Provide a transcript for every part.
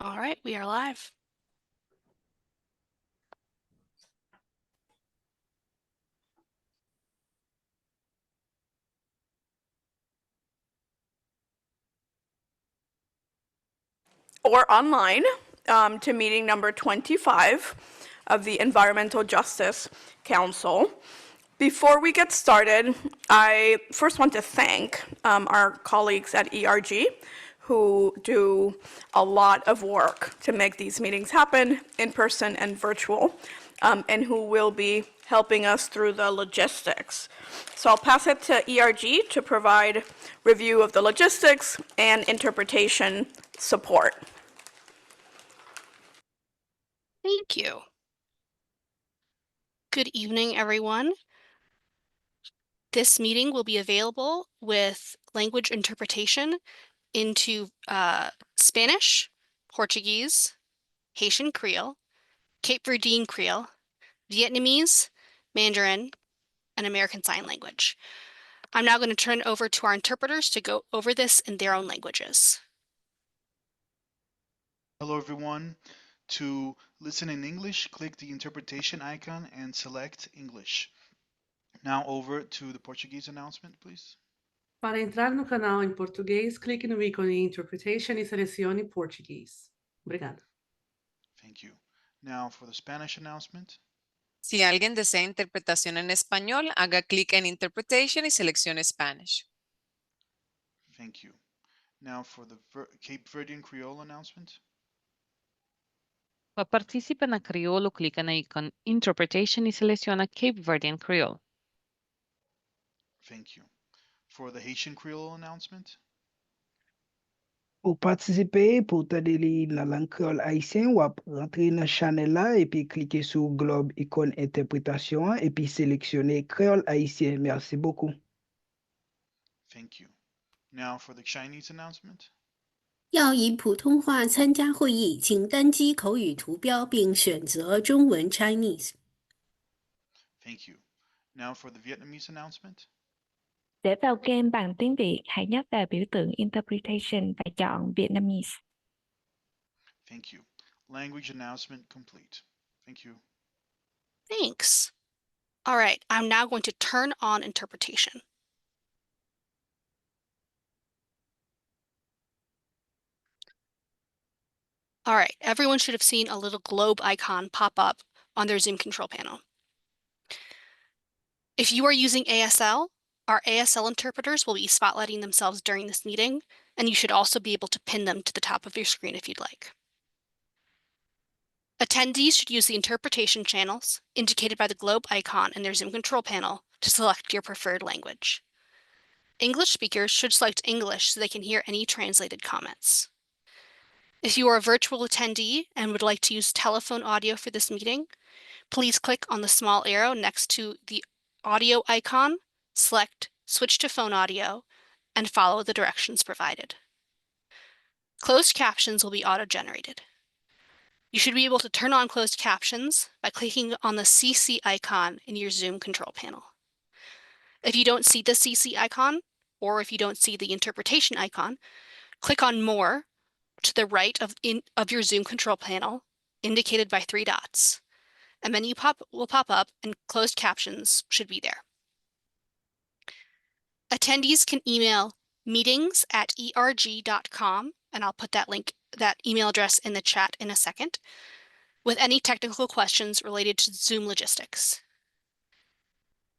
All right, we are live. Or online to meeting number 25 of the Environmental Justice Council. Before we get started, I first want to thank our colleagues at ERG who do a lot of work to make these meetings happen in person and virtual, and who will be helping us through the logistics. So I'll pass it to ERG to provide review of the logistics and interpretation support. Thank you. Good evening, everyone. This meeting will be available with language interpretation into Spanish, Portuguese, Haitian Creole, Cape Verdean Creole, Vietnamese, Mandarin, and American Sign Language. I'm now going to turn it over to our interpreters to go over this in their own languages. Hello everyone. To listen in English, click the interpretation icon and select English. Now over to the Portuguese announcement, please. Para entrar no canal em português, clique no ícone Interpretation e selecione Português. Obrigada. Thank you. Now for the Spanish announcement. Si alguien desea interpretación en español, haga clic en Interpretation y seleccione Spanish. Thank you. Now for the Cape Verdean Creole announcement. Para participar na crioulo, clica na ícone Interpretation e seleciona Cape Verdean Creole. Thank you. For the Haitian Creole announcement. Pour participer, pour tande li nan lang kreol haïtien, wap rentre nan chanel la et puis cliquer sur globe icône interprétation et puis sélectionner créole haïtien. Merci beaucoup. Thank you. Now for the Chinese announcement. 要以普通话参加会议，请单击口语图标并选择中文 Chinese。 Thank you. Now for the Vietnamese announcement. Để vào game bằng tiếng Việt, hãy nhấp vào biểu tượng Interpretation và chọn Vietnamese. Thank you. Language announcement complete. Thank you. Thanks. All right, I'm now going to turn on interpretation. All right, everyone should have seen a little globe icon pop up on their Zoom control panel. If you are using ASL, our ASL interpreters will be spotlighting themselves during this meeting, and you should also be able to pin them to the top of your screen if you'd like. Attendees should use the interpretation channels indicated by the globe icon in their Zoom control panel to select your preferred language. English speakers should select English so they can hear any translated comments. If you are a virtual attendee and would like to use telephone audio for this meeting, please click on the small arrow next to the audio icon, select Switch to Phone Audio, and follow the directions provided. Closed captions will be auto-generated. You should be able to turn on closed captions by clicking on the CC icon in your Zoom control panel. If you don't see the CC icon, or if you don't see the interpretation icon, click on More to the right of your Zoom control panel, indicated by 3 dots. A menu will pop up and closed captions should be there. Attendees can email meetings@erg.com, and I'll put that email address in the chat in a second, with any technical questions related to Zoom logistics.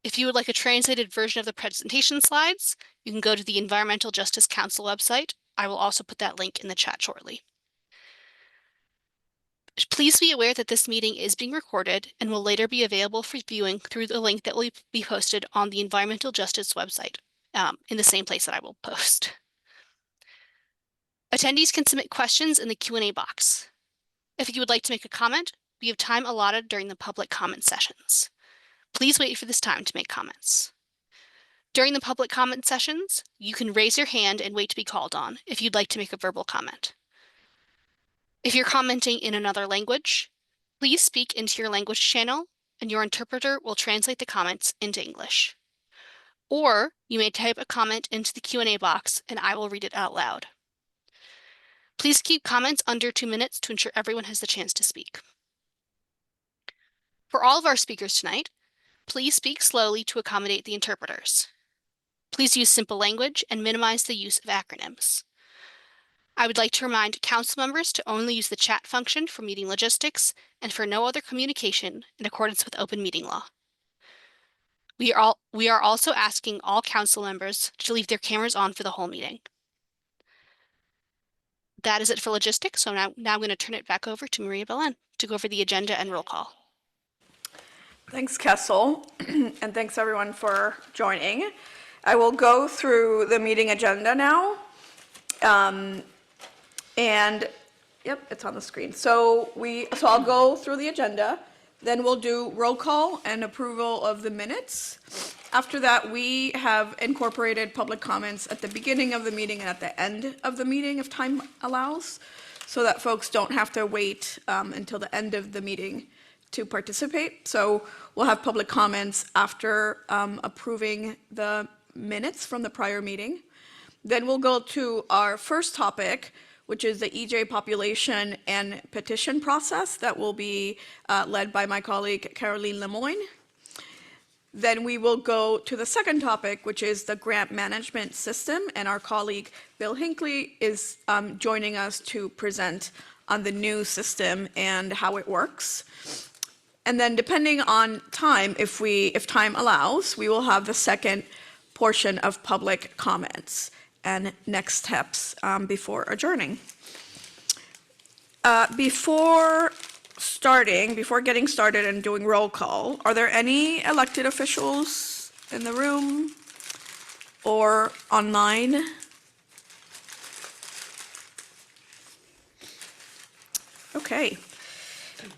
If you would like a translated version of the presentation slides, you can go to the Environmental Justice Council website. I will also put that link in the chat shortly. Please be aware that this meeting is being recorded and will later be available for viewing through the link that will be posted on the Environmental Justice website, in the same place that I will post. Attendees can submit questions in the Q&A box. If you would like to make a comment, we have time allotted during the public comment sessions. Please wait for this time to make comments. During the public comment sessions, you can raise your hand and wait to be called on if you'd like to make a verbal comment. If you're commenting in another language, please speak into your language channel and your interpreter will translate the comments into English. Or you may type a comment into the Q&A box and I will read it out loud. Please keep comments under 2 minutes to ensure everyone has the chance to speak. For all of our speakers tonight, please speak slowly to accommodate the interpreters. Please use simple language and minimize the use of acronyms. I would like to remind council members to only use the chat function for meeting logistics and for no other communication in accordance with open meeting law. We are also asking all council members to leave their cameras on for the whole meeting. That is it for logistics, so now I'm going to turn it back over to Maria Belen to go over the agenda and roll call. Thanks, Kessel, and thanks everyone for joining. I will go through the meeting agenda now. And yep, it's on the screen. So I'll go through the agenda, then we'll do roll call and approval of the minutes. After that, we have incorporated public comments at the beginning of the meeting and at the end of the meeting if time allows, so that folks don't have to wait until the end of the meeting to participate. So we'll have public comments after approving the minutes from the prior meeting. Then we'll go to our first topic, which is the EJ population and petition process that will be led by my colleague Caroline Lemoyne. Then we will go to the second topic, which is the grant management system, and our colleague Bill Hinckley is joining us to present on the new system and how it works. And then depending on time, if time allows, we will have the second portion of public comments and next steps before adjourning. Before getting started and doing roll call, are there any elected officials in the room or online? Okay.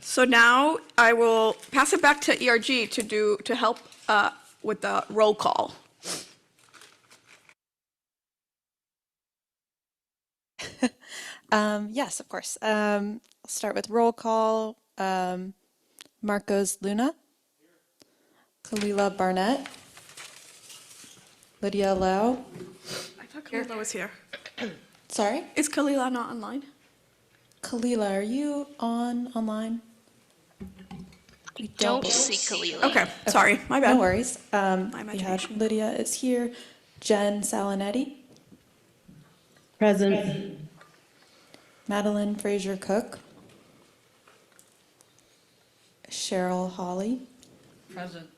So now I will pass it back to ERG to help with the roll call. Yes, of course. I'll start with roll call. Marcos Luna, Kalila Barnett, Lydia Lau. I thought Kalila was here. Sorry? Is Kalila not online? Kalila, are you online? I don't see Kalila. Okay, sorry, my bad. No worries. We imagination. have Lydia is here. Jen Salonetti. Present. Madeline Fraser Cook. Cheryl Hawley. Present.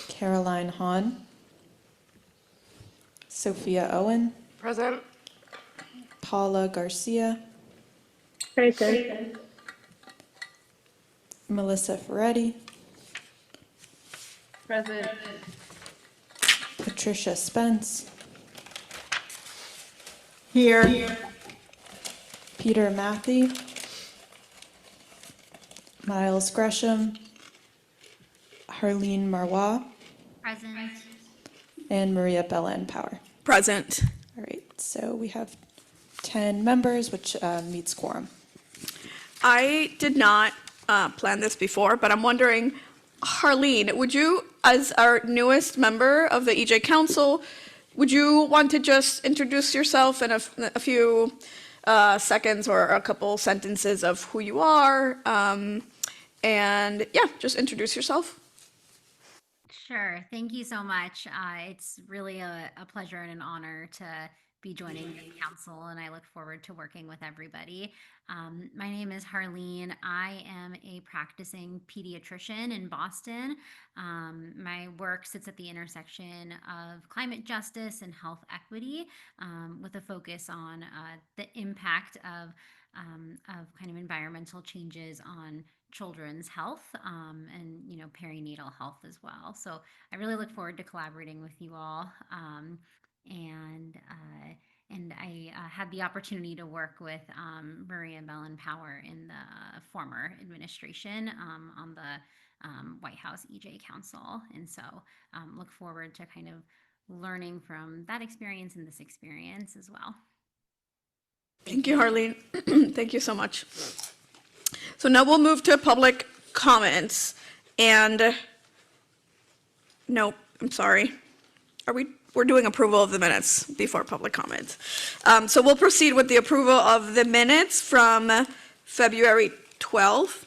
Caroline Hahn. Sophia Owen. Present. Paula Garcia. Present. Melissa Ferretti. Present. Patricia Spence. Here. Peter Matthey. Miles Gresham. Harleen Marwa. Present. And Maria Belen Power. Present. All right, so we have 10 members, which meets quorum. I did not plan this before, but I'm wondering, Harleen, would you, as our newest member of the EJ Council, would you want to just introduce yourself in a few seconds or a couple sentences of who you are? And yeah, just introduce yourself. Sure. Thank you so much. It's really a pleasure and an honor to be joining the council, and I look forward to working with everybody. My name is Harleen. I am a practicing pediatrician in Boston. My work sits at the intersection of climate justice and health equity, with a focus on the impact of kind of environmental changes on children's health, and perinatal health as well. So I really look forward to collaborating with you all. And I had the opportunity to work with Maria Belen Power in the former administration on the White House EJ Council. And so look forward to kind of learning from that experience and this experience as well. Thank you, Harleen. Thank you so much. So now we'll move to public comments. And no, I'm sorry. Are we we're doing approval of the minutes before public comment. So we'll proceed with the approval of the minutes from February 12th,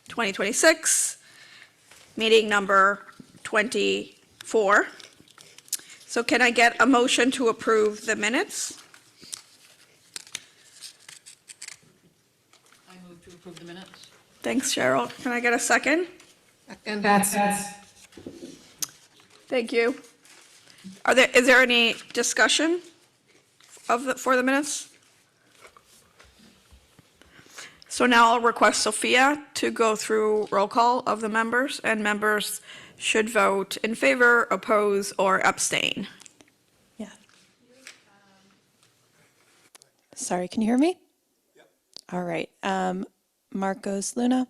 2026, meeting number 24. So can I get a motion to approve the minutes? I move to approve the minutes. Thanks, Cheryl. Can I get a second? Second. Thank you. Is there any discussion for the minutes? So now I'll request Sophia to go through roll call of the members, and members should vote in favor, oppose, or abstain. Yeah. Sorry, can you hear me? Yep. All right. Marcos Luna.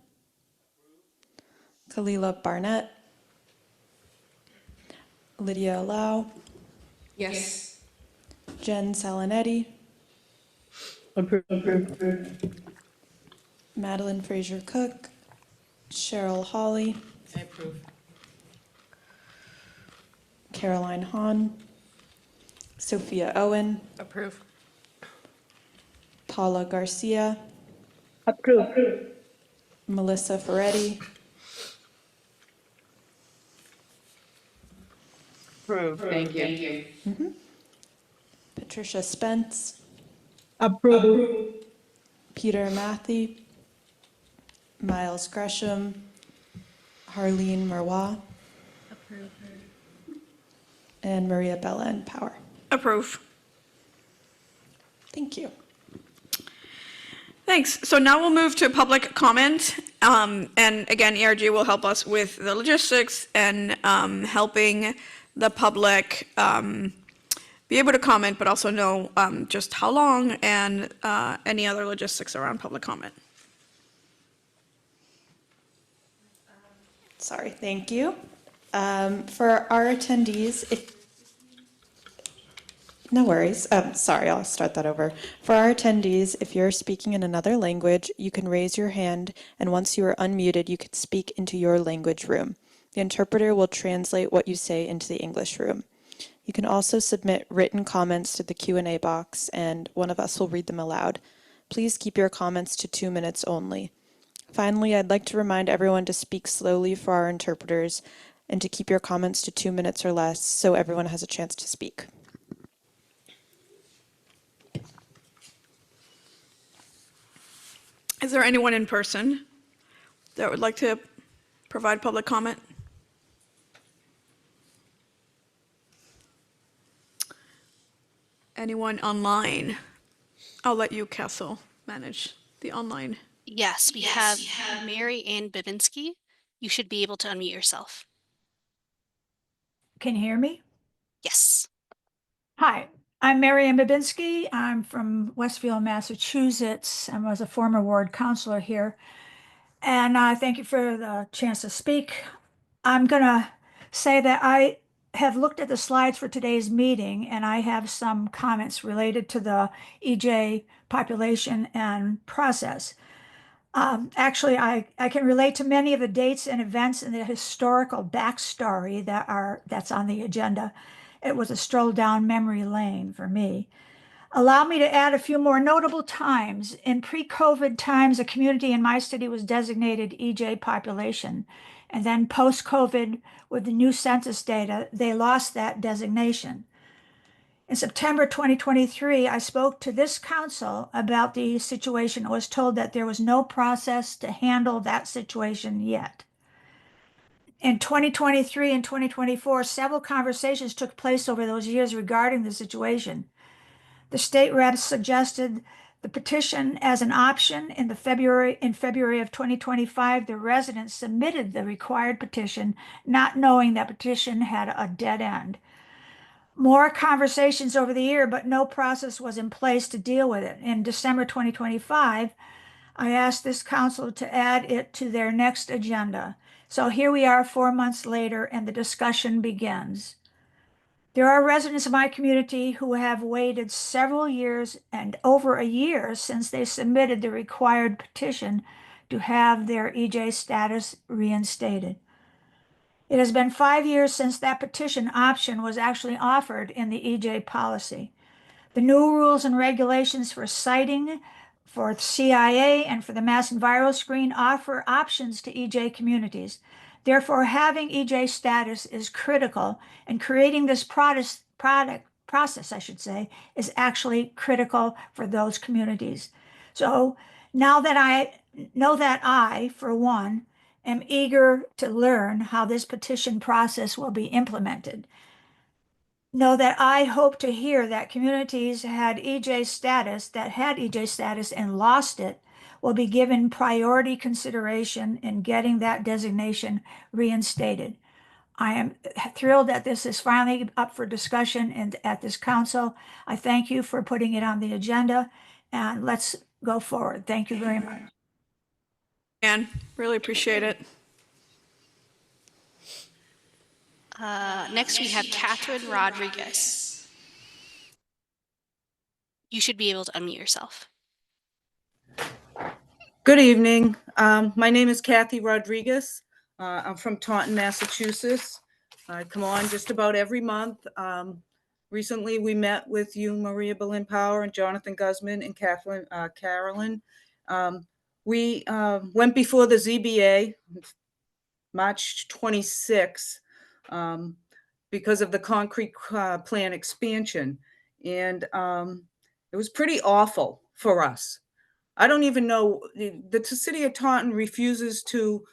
Kalila Barnett. Lydia Lau. Yes. Jen Salonetti. Approved. Madeline Fraser Cook. Cheryl Hawley. I approve. Caroline Hahn. Sophia Owen. Approve. Paula Garcia. Approved. Melissa Ferretti. Approved. Thank you. Patricia Spence. Approved. Peter Matthey. Miles Gresham. Harleen Marwa. Approve. And Maria Bella and Power. Approve. Thank you. Thanks. So now we'll move to public comment. And again, ERG will help us with the logistics and helping the public be able to comment, but also know just how long and any other logistics around public comment. Sorry, thank you. For our attendees, no worries. Sorry, I'll start that over. For our attendees, if you're speaking in another language, you can raise your hand, and once you are unmuted, you can speak into your language room. The interpreter will translate what you say into the English room. You can also submit written comments to the Q&A box, and one of us will read them aloud. Please keep your comments to 2 minutes only. Finally, I'd like to remind everyone to speak slowly for our interpreters and to keep your comments to 2 minutes or less so everyone has a chance to speak. Is there anyone in person that would like to provide public comment? Anyone online? I'll let you, Castle, manage the online. Yes, we have Mary Ann Babinski. You should be able to unmute yourself. Can you hear me? Yes. Hi, I'm Mary Ann Babinski. I'm from Westfield, Massachusetts, and was a former ward counselor here. And thank you for the chance to speak. I'm going to say that I have looked at the slides for today's meeting, and I have some comments related to the EJ population and process. Actually, I can relate to many of the dates and events and the historical backstory that's on the agenda. It was a stroll down memory lane for me. Allow me to add a few more notable times. In pre-COVID times, a community in my city was designated EJ population. And then post-COVID, with the new census data, they lost that designation. In September 2023, I spoke to this council about the situation and was told that there was no process to handle that situation yet. In 2023 and 2024, several conversations took place over those years regarding the situation. The state reps suggested the petition as an option. In February of 2025, the residents submitted the required petition, not knowing that petition had a dead end. More conversations over the year, but no process was in place to deal with it. In December 2025, I asked this council to add it to their next agenda. So here we are 4 months later, and the discussion begins. There are residents of my community who have waited several years and over a year since they submitted the required petition to have their EJ status reinstated. It has been 5 years since that petition option was actually offered in the EJ policy. The new rules and regulations for citing for CIA and for the mass enviro screen offer options to EJ communities. Therefore, having EJ status is critical, and creating this process, I should say, is actually critical for those communities. So now that I know that I, for one, am eager to learn how this petition process will be implemented. Know that I hope to hear that communities that had EJ status and lost it will be given priority consideration in getting that designation reinstated. I am thrilled that this is finally up for discussion and at this council. I thank you for putting it on the agenda, and let's go forward. Thank you very much. Anne, really appreciate it. Next, we have Catherine Rodriguez. You should be able to unmute yourself. Good evening. My name is Kathy Rodriguez. I'm from Taunton, Massachusetts. I come on just about every month. Recently, we met with you, Maria Berlin Power, and Jonathan Guzman and Carolyn. We went before the ZBA March 26 because of the concrete plan expansion. And it was pretty awful for us. I don't even know, the city of Taunton refuses to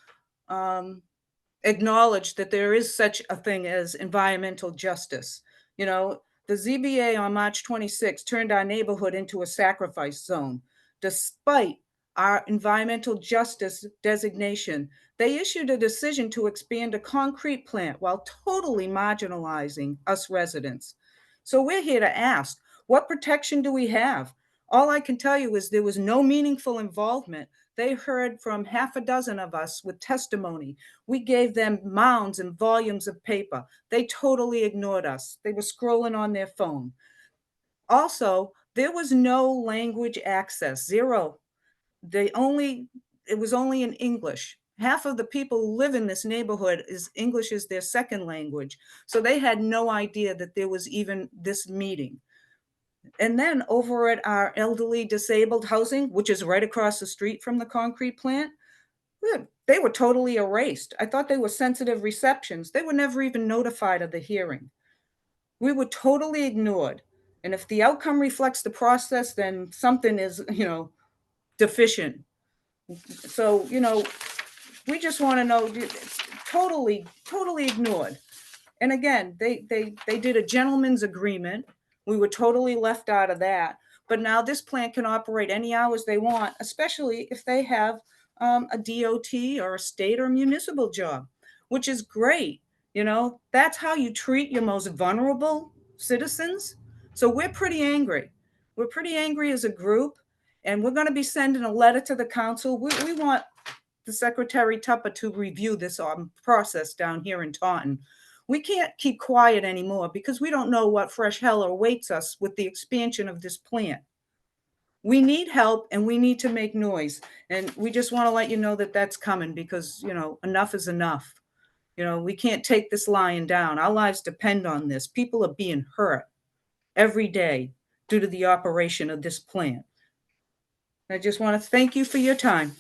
acknowledge that there is such a thing as environmental justice. You know, the ZBA on March 26 turned our neighborhood into a sacrifice zone. Despite our environmental justice designation, they issued a decision to expand a concrete plant while totally marginalizing us residents. So we're here to ask, what protection do we have? All I can tell you is there was no meaningful involvement. They heard from half a dozen of us with testimony. We gave them mounds and volumes of paper. They totally ignored us. They were scrolling on their phone. Also, there was no language access, zero. It was only in English. Half of the people who live in this neighborhood English is their second language. So they had no idea that there was even this meeting. And then over at our elderly disabled housing, which is right across the street from the concrete plant, they were totally erased. I thought they were sensitive receptions. They were never even notified of the hearing. We were totally ignored. And if the outcome reflects the process, then something is, deficient. So, we just want to know, totally ignored. And again, they did a gentleman's agreement. We were totally left out of that. But now this plant can operate any hours they want, especially if they have a DOT or a state or municipal job, which is great. That's how you treat your most vulnerable citizens. So we're pretty angry. We're pretty angry as a group, and we're going to be sending a letter to the council. We want the Secretary Tupper to review this process down here in Taunton. We can't keep quiet anymore because we don't know what fresh hell awaits us with the expansion of this plant. We need help and we need to make noise. And we just want to let you know that that's coming because, enough is enough. We can't take this lying down. Our lives depend on this. People are being hurt every day due to the operation of this plant. I just want to thank you for your time.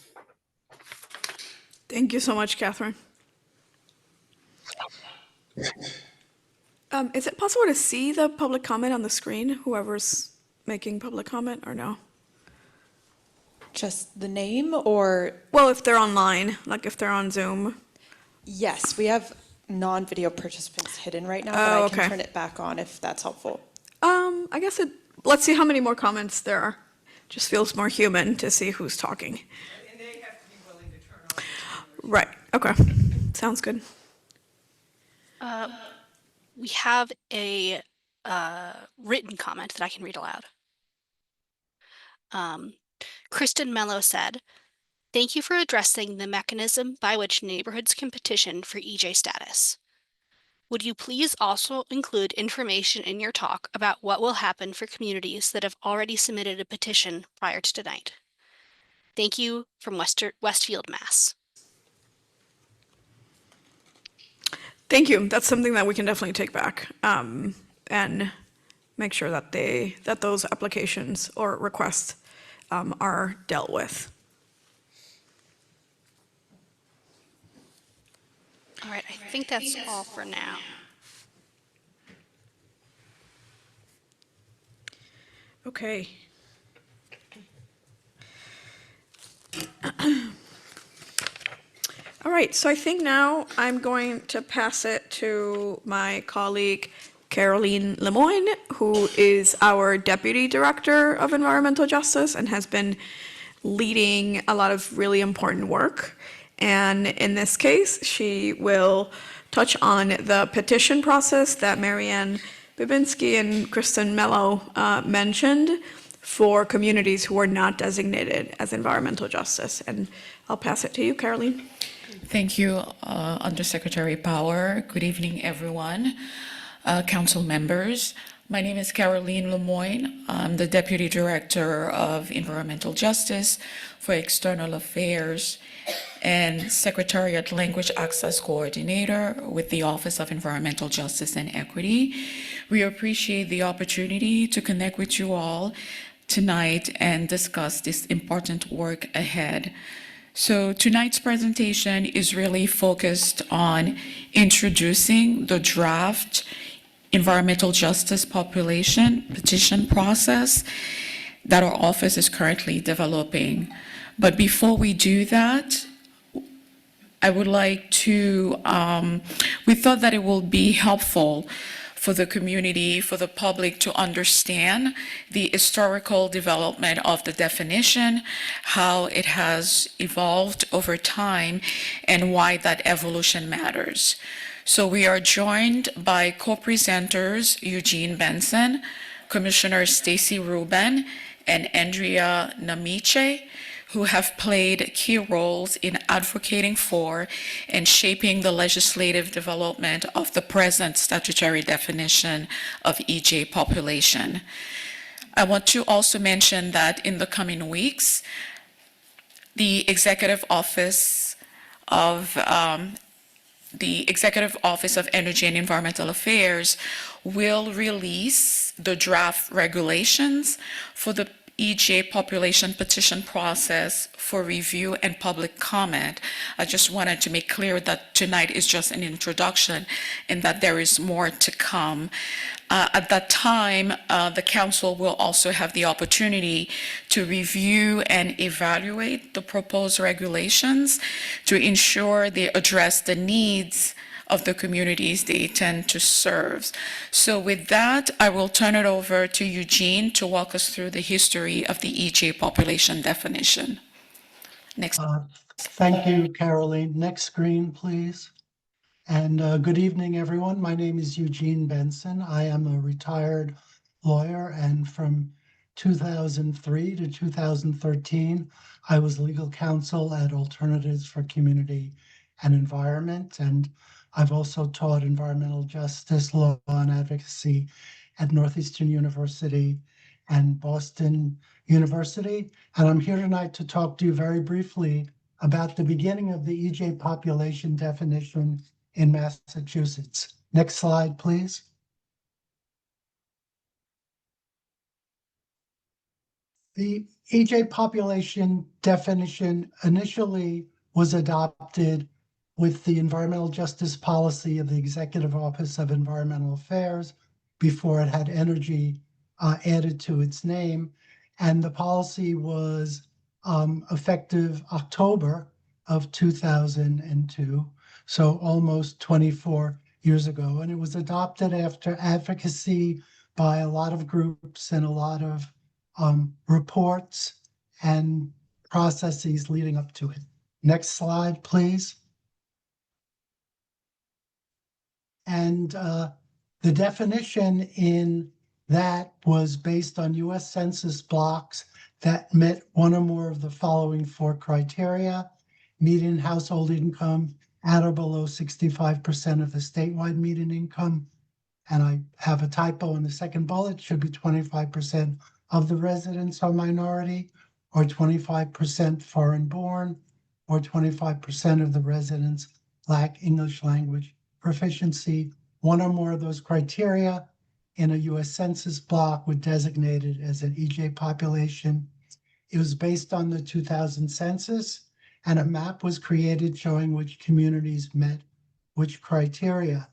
Thank you so much, Catherine. Is it possible to see the public comment on the screen, whoever's making public comment, or no? Just the name or? Well, if they're online, like if they're on Zoom. Yes, we have non-video participants hidden right now, but I can turn it back on if that's helpful. I guess let's see how many more comments there are. Just feels more human to see who's talking. And they have to be willing to turn on. Right, okay, sounds good. We have a written comment that I can read aloud. Kristen Mello said, "Thank you for addressing the mechanism by which neighborhoods can petition for EJ status. Would you please also include information in your talk about what will happen for communities that have already submitted a petition prior to tonight? Thank you from Westfield, Mass." Thank you. That's something that we can definitely take back and make sure that those applications or requests are dealt with. All right, I think that's all for now. Okay. All right, so I think now I'm going to pass it to my colleague Caroline Lemoyne, who is our Deputy Director of Environmental Justice and has been leading a lot of really important work. And in this case, she will touch on the petition process that Marianne Bibinski and Kristen Mello mentioned for communities who are not designated as environmental justice. And I'll pass it to you, Caroline. Thank you, Undersecretary Power. Good evening, everyone. Council members. My name is Caroline Lemoyne. I'm the Deputy Director of Environmental Justice for External Affairs and Secretariat Language Access Coordinator with the Office of Environmental Justice and Equity. We appreciate the opportunity to connect with you all tonight and discuss this important work ahead. So tonight's presentation is really focused on introducing the draft environmental justice population petition process that our office is currently developing. But before we do that, I would like to, we thought that it will be helpful for the community, for the public to understand the historical development of the definition, how it has evolved over time, and why that evolution matters. So we are joined by co-presenters Eugene Benson, Commissioner Stacy Rubin, and Andrea Namiche, who have played key roles in advocating for and shaping the legislative development of the present statutory definition of EJ population. I want to also mention that in the coming weeks, the Executive Office of Energy and Environmental Affairs will release the draft regulations for the EJ population petition process for review and public comment. I just wanted to make clear that tonight is just an introduction and that there is more to come. At that time, the council will also have the opportunity to review and evaluate the proposed regulations to ensure they address the needs of the communities they intend to serve. So with that, I will turn it over to Eugene to walk us through the history of the EJ population definition. Next. Thank you, Caroline. Next screen, please. And good evening, everyone. My name is Eugene Benson. I am a retired lawyer, and from 2003 to 2013, I was legal counsel at Alternatives for Community and Environment, and I've also taught environmental justice, law, and advocacy at Northeastern University and Boston University. And I'm here tonight to talk to you very briefly about the beginning of the EJ population definition in Massachusetts. Next slide, please. The EJ population definition initially was adopted with the environmental justice policy of the Executive Office of Environmental Affairs before it had energy added to its name. And the policy was effective October of 2002, so almost 24 years ago. And it was adopted after advocacy by a lot of groups and a lot of reports and processes leading up to it. Next slide, please. And the definition in that was based on US Census blocks that met one or more of the following four criteria: median household income at or below 65% of the statewide median income. And I have a typo in the second bullet, should be 25% of the residents are minority, or 25% foreign born, or 25% of the residents lack English language proficiency. One or more of those criteria in a U.S. Census block were designated as an EJ population. It was based on the 2000 census, and a map was created showing which communities met which criteria.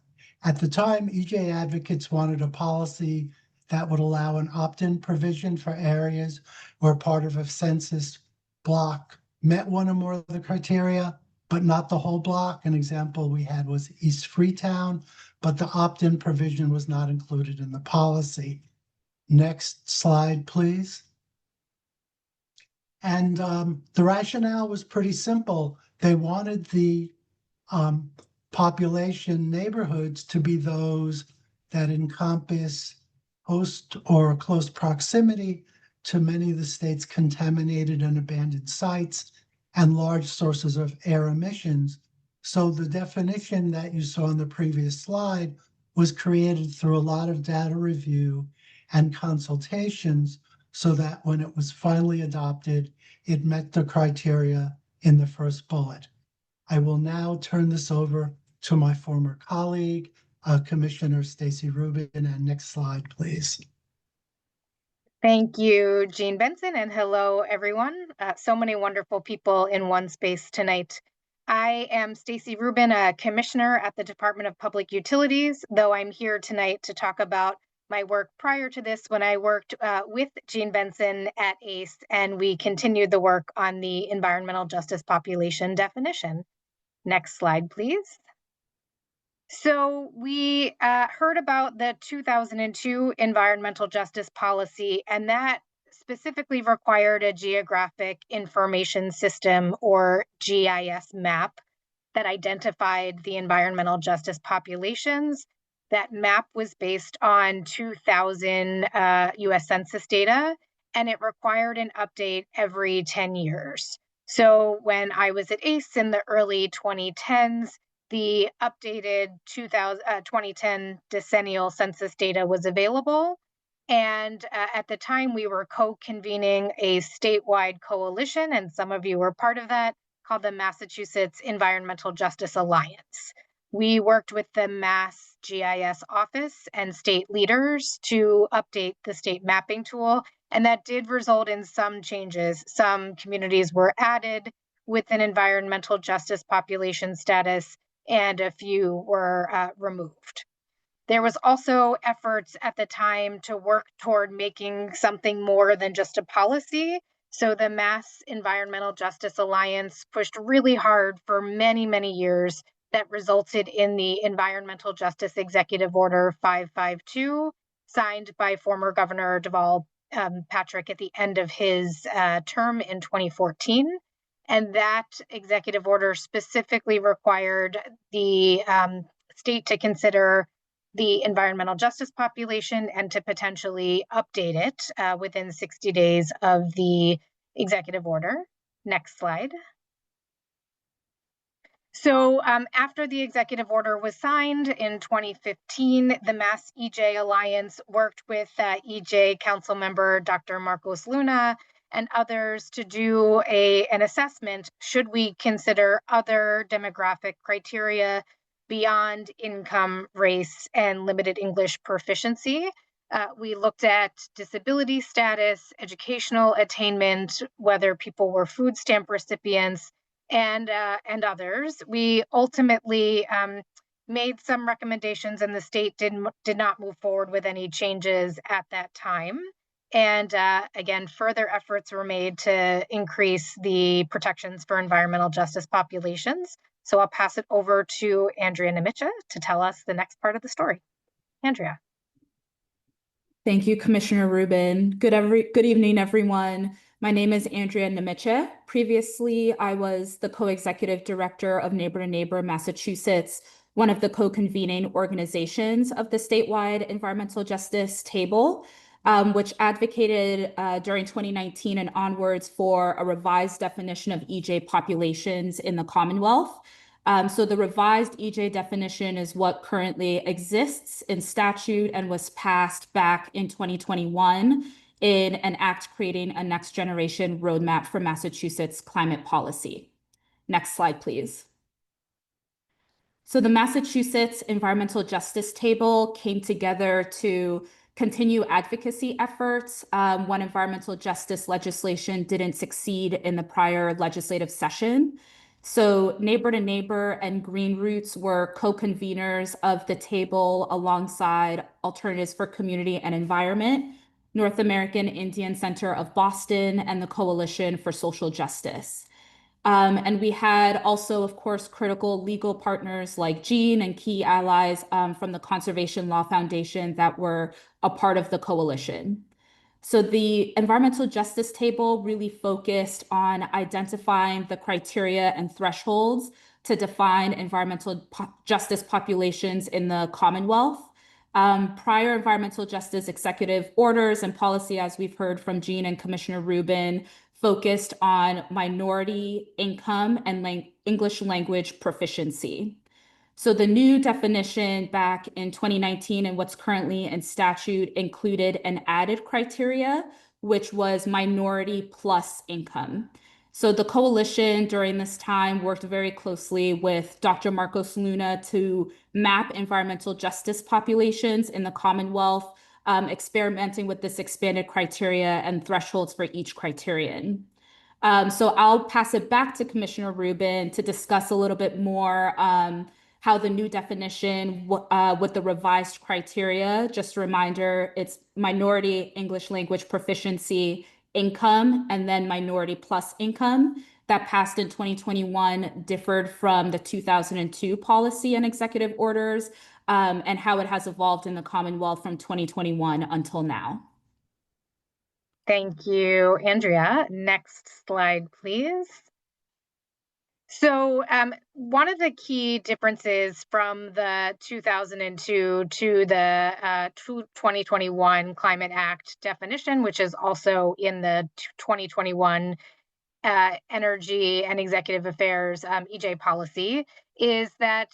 At the time, EJ advocates wanted a policy that would allow an opt-in provision for areas where part of a census block met one or more of the criteria, but not the whole block. An example we had was East Freetown, but the opt-in provision was not included in the policy. Next slide, please. And the rationale was pretty simple. They wanted the population neighborhoods to be those that encompass close or close proximity to many of the state's contaminated and abandoned sites and large sources of air emissions. So the definition that you saw on the previous slide was created through a lot of data review and consultations so that when it was finally adopted, it met the criteria in the first bullet. I will now turn this over to my former colleague, Commissioner Stacy Rubin. And next slide, please. Thank you, Jean Benson, and hello, everyone. So many wonderful people in one space tonight. I am Stacy Rubin, a commissioner at the Department of Public Utilities, though I'm here tonight to talk about my work prior to this when I worked with Jean Benson at ACE, and we continued the work on the environmental justice population definition. Next slide, please. So we heard about the 2002 environmental justice policy, and that specifically required a geographic information system or GIS map that identified the environmental justice populations. That map was based on 2000 US Census data, and it required an update every 10 years. So when I was at ACE in the early 2010s, the updated 2010 decennial census data was available. And at the time, we were co-convening a statewide coalition, and some of you were part of that, called the Massachusetts Environmental Justice Alliance. We worked with the Mass GIS office and state leaders to update the state mapping tool, and that did result in some changes. Some communities were added with an environmental justice population status, and a few were removed. There was also efforts at the time to work toward making something more than just a policy. So the Mass Environmental Justice Alliance pushed really hard for many, many years. That resulted in the Environmental Justice Executive Order 552, signed by former Governor Deval Patrick at the end of his term in 2014. And that executive order specifically required the state to consider the environmental justice population and to potentially update it within 60 days of the executive order. Next slide. So after the executive order was signed in 2015, the Mass EJ Alliance worked with EJ Council member Dr. Marcos Luna and others to do an assessment. Should we consider other demographic criteria beyond income, race, and limited English proficiency? We looked at disability status, educational attainment, whether people were food stamp recipients, and others. We ultimately made some recommendations, and the state did not move forward with any changes at that time. And again, further efforts were made to increase the protections for environmental justice populations. So I'll pass it over to Andrea Nemicha to tell us the next part of the story. Andrea. Thank you, Commissioner Rubin. Good evening, everyone. My name is Andrea Nemicha. Previously, I was the co-executive director of Neighbor to Neighbor Massachusetts, one of the co-convening organizations of the statewide environmental justice table, which advocated during 2019 and onwards for a revised definition of EJ populations in the Commonwealth. So the revised EJ definition is what currently exists in statute and was passed back in 2021 in an act creating a next generation roadmap for Massachusetts climate policy. Next slide, please. So the Massachusetts Environmental Justice Table came together to continue advocacy efforts when environmental justice legislation didn't succeed in the prior legislative session. So Neighbor to Neighbor and Green Roots were co-conveners of the table alongside Alternatives for Community and Environment, North American Indian Center of Boston, and the Coalition for Social Justice. And we had also, of course, critical legal partners like Jean and key allies from the Conservation Law Foundation that were a part of the coalition. So the Environmental Justice Table really focused on identifying the criteria and thresholds to define environmental justice populations in the Commonwealth. Prior environmental justice executive orders and policy, as we've heard from Jean and Commissioner Rubin, focused on minority income and English language proficiency. So the new definition back in 2019 and what's currently in statute included an added criteria, which was minority plus income. So the coalition during this time worked very closely with Dr. Marcos Luna to map environmental justice populations in the Commonwealth, experimenting with this expanded criteria and thresholds for each criterion. So I'll pass it back to Commissioner Rubin to discuss a little bit more how the new definition with the revised criteria, just a reminder, it's minority English language proficiency, income, and then minority plus income that passed in 2021 differed from the 2002 policy and executive orders, and how it has evolved in the Commonwealth from 2021 until now. Thank you, Andrea. Next slide, please. So one of the key differences from the 2002 to the 2021 Climate Act definition, which is also in the 2021 Energy and Executive Affairs EJ policy, is that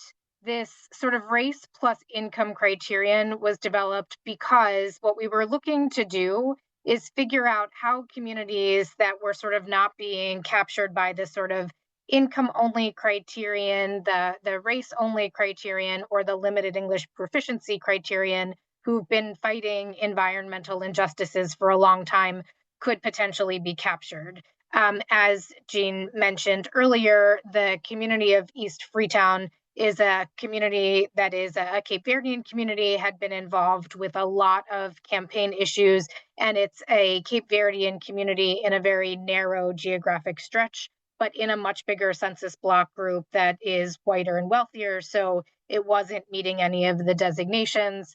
this sort of race plus income criterion was developed because what we were looking to do is figure out how communities that were sort of not being captured by this sort of income only criterion, the race only criterion, or the limited English proficiency criterion, who've been fighting environmental injustices for a long time, could potentially be captured. As Jean mentioned earlier, the community of East Freetown is a community that is a Cape Verdean community, had been involved with a lot of campaign issues, and it's a Cape Verdean community in a very narrow geographic stretch, but in a much bigger census block group that is whiter and wealthier, so it wasn't meeting any of the designations.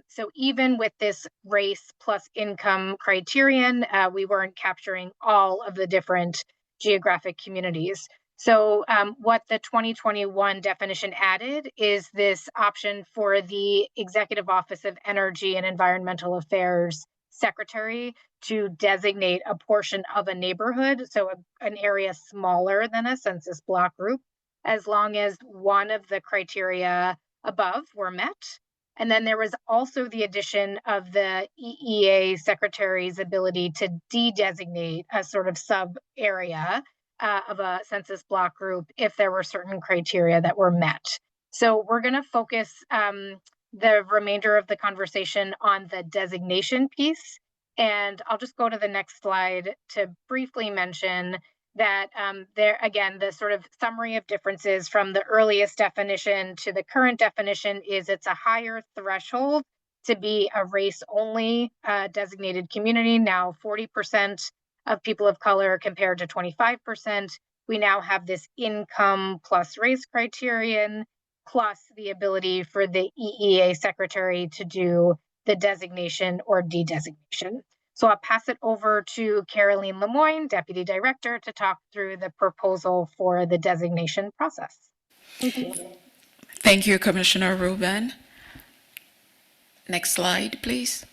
So even with this race plus income criterion, we weren't capturing all of the different geographic communities. So what the 2021 definition added is this option for the Executive Office of Energy and Environmental Affairs Secretary to designate a portion of a neighborhood, so an area smaller than a census block group, as long as one of the criteria above were met. And then there was also the addition of the EEA Secretary's ability to de-designate a sort of sub area of a census block group if there were certain criteria that were met. So we're going to focus the remainder of the conversation on the designation piece. And I'll just go to the next slide to briefly mention that there, again, the sort of summary of differences from the earliest definition to the current definition is it's a higher threshold to be a race-only designated community. Now 40% of people of color compared to 25%. We now have this income plus race criterion, plus the ability for the EEA Secretary to do the designation or de-designation. So I'll pass it over to Caroline Lemoyne, Deputy Director, to talk through the proposal for the designation process. Thank you. Thank you, Commissioner Rubin. Next slide, please.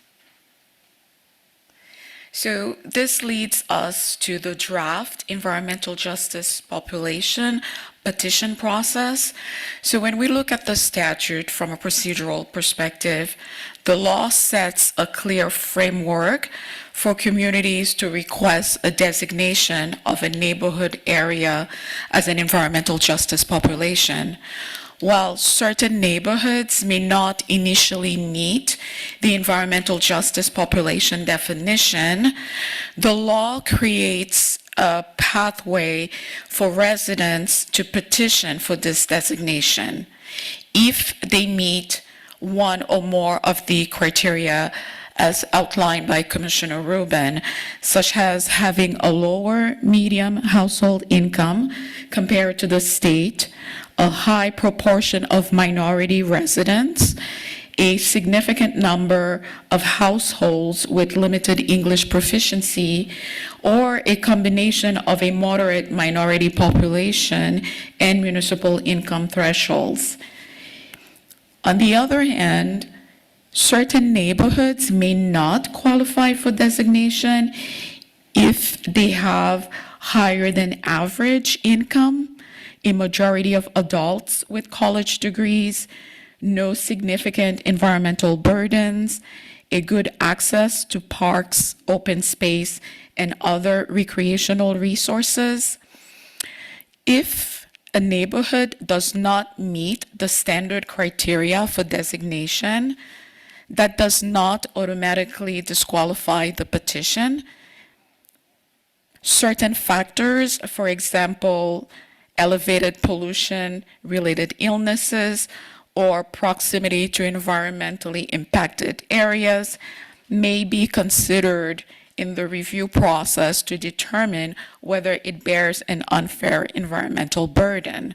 So this leads us to the draft environmental justice population petition process. So when we look at the statute from a procedural perspective, the law sets a clear framework for communities to request a designation of a neighborhood area as an environmental justice population. While certain neighborhoods may not initially meet the environmental justice population definition, the law creates a pathway for residents to petition for this designation if they meet one or more of the criteria as outlined by Commissioner Rubin, such as having a lower medium household income compared to the state, a high proportion of minority residents, a significant number of households with limited English proficiency, or a combination of a moderate minority population and municipal income thresholds. On the other hand, certain neighborhoods may not qualify for designation if they have higher than average income, a majority of adults with college degrees, no significant environmental burdens, a good access to parks, open space, and other recreational resources. If a neighborhood does not meet the standard criteria for designation, that does not automatically disqualify the petition. Certain factors, for example, elevated pollution, related illnesses, or proximity to environmentally impacted areas may be considered in the review process to determine whether it bears an unfair environmental burden.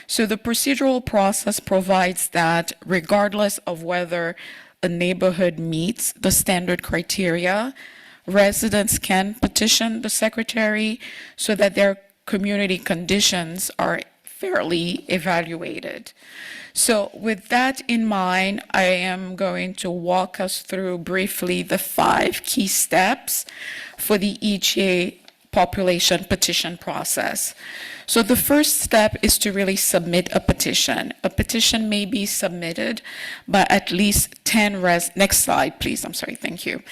So the procedural process provides that regardless of whether a neighborhood meets the standard criteria, residents can petition the secretary so that their community conditions are fairly evaluated. So with that in mind, I am going to walk us through briefly the 5 key steps for the EJA population petition process. So the first step is to really submit a petition. A petition may be submitted by at least 10 next slide, please. I'm sorry, thank you.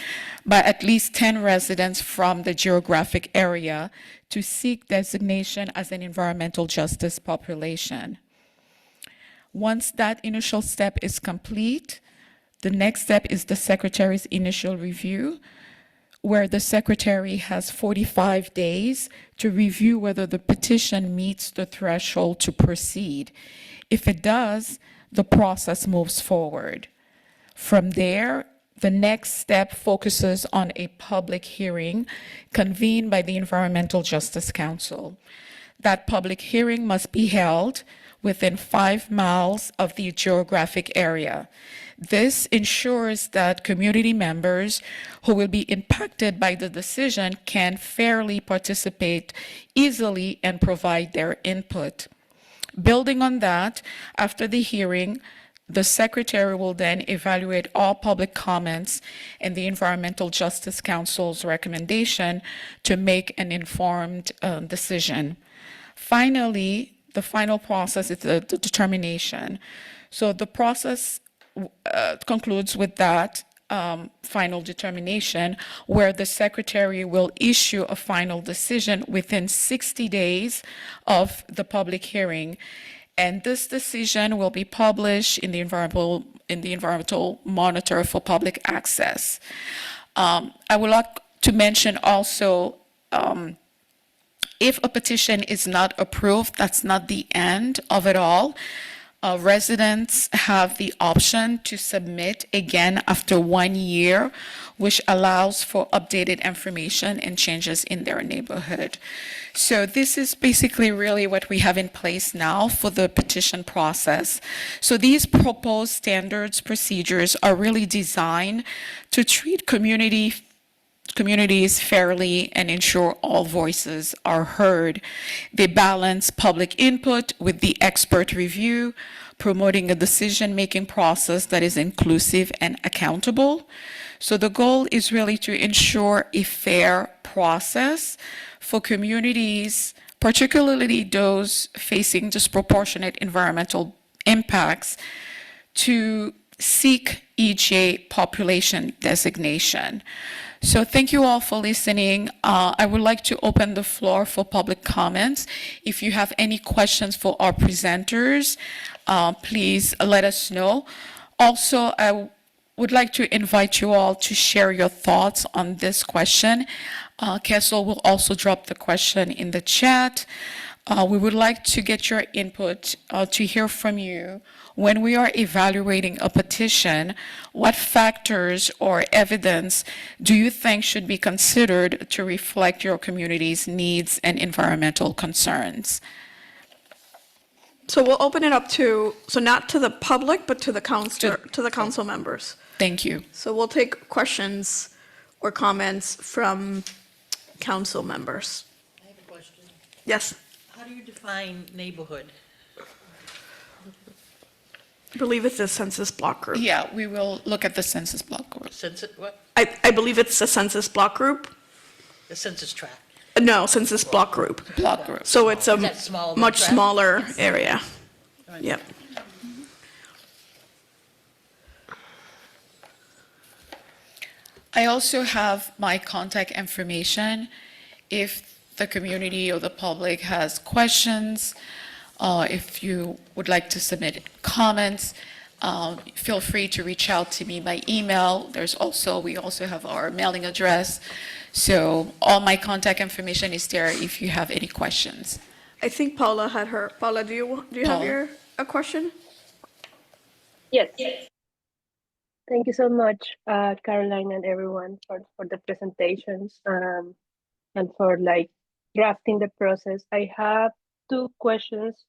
By at least 10 residents from the geographic area to seek designation as an environmental justice population. Once that initial step is complete, the next step is the Secretary's initial review, where the Secretary has 45 days to review whether the petition meets the threshold to proceed. If it does, the process moves forward. From there, the next step focuses on a public hearing convened by the Environmental Justice Council. That public hearing must be held within 5 miles of the geographic area. This ensures that community members who will be impacted by the decision can fairly participate easily and provide their input. Building on that, after the hearing, the Secretary will then evaluate all public comments and the Environmental Justice Council's recommendation to make an informed decision. Finally, the final process is the determination. So the process concludes with that final determination, where the Secretary will issue a final decision within 60 days of the public hearing. And this decision will be published in the Environmental Monitor for Public Access. I would like to mention also, if a petition is not approved, that's not the end of it all. Residents have the option to submit again after 1 year, which allows for updated information and changes in their neighborhood. So this is basically really what we have in place now for the petition process. So these proposed standards procedures are really designed to treat communities fairly and ensure all voices are heard. They balance public input with the expert review, promoting a decision-making process that is inclusive and accountable. So the goal is really to ensure a fair process for communities, particularly those facing disproportionate environmental impacts, to seek EJ population designation. So thank you all for listening. I would like to open the floor for public comments. If you have any questions for our presenters, please let us know. Also, I would like to invite you all to share your thoughts on this question. Kessel will also drop the question in the chat. We would like to get your input to hear from you. When we are evaluating a petition, what factors or evidence do you think should be considered to reflect your community's needs and environmental concerns? So we'll open it up to, so not to the public, but to the council members. Thank you. So we'll take questions or comments from council members. I have a question. Yes, How do you define neighborhood? I believe it's a census block group. Yeah, we will look at the census block group. Census, what? I believe it's a census block group. The census tract. No, census block group. Block group. So it's a Is that smaller than much tract? smaller area. Right. Yep. I also have my contact information. If the community or the public has questions, if you would like to submit comments, feel free to reach out to me by email. We also have our mailing address. So all my contact information is there if you have any questions. I think Paula had her. Paula, do you have Paula? a question? Yes. Thank you so much, Caroline and everyone for the presentations and for drafting the process. I have two questions.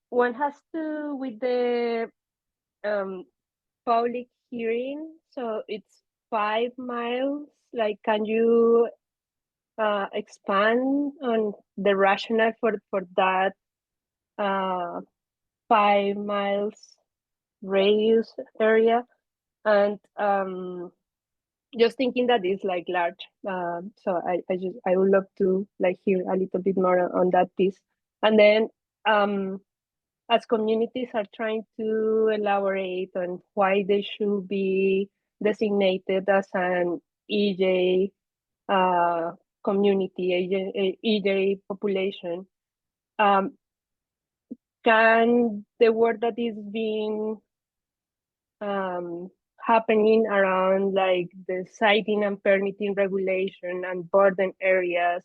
One has to do with the public hearing. So it's 5 miles. Can you expand on the rationale for that 5 miles radius area? And just thinking that it's large, so I would love to hear a little bit more on that piece. And then as communities are trying to elaborate on why they should be designated as an EJ community, EJ population, can the work that is being happening around the siting and permitting regulation and burden areas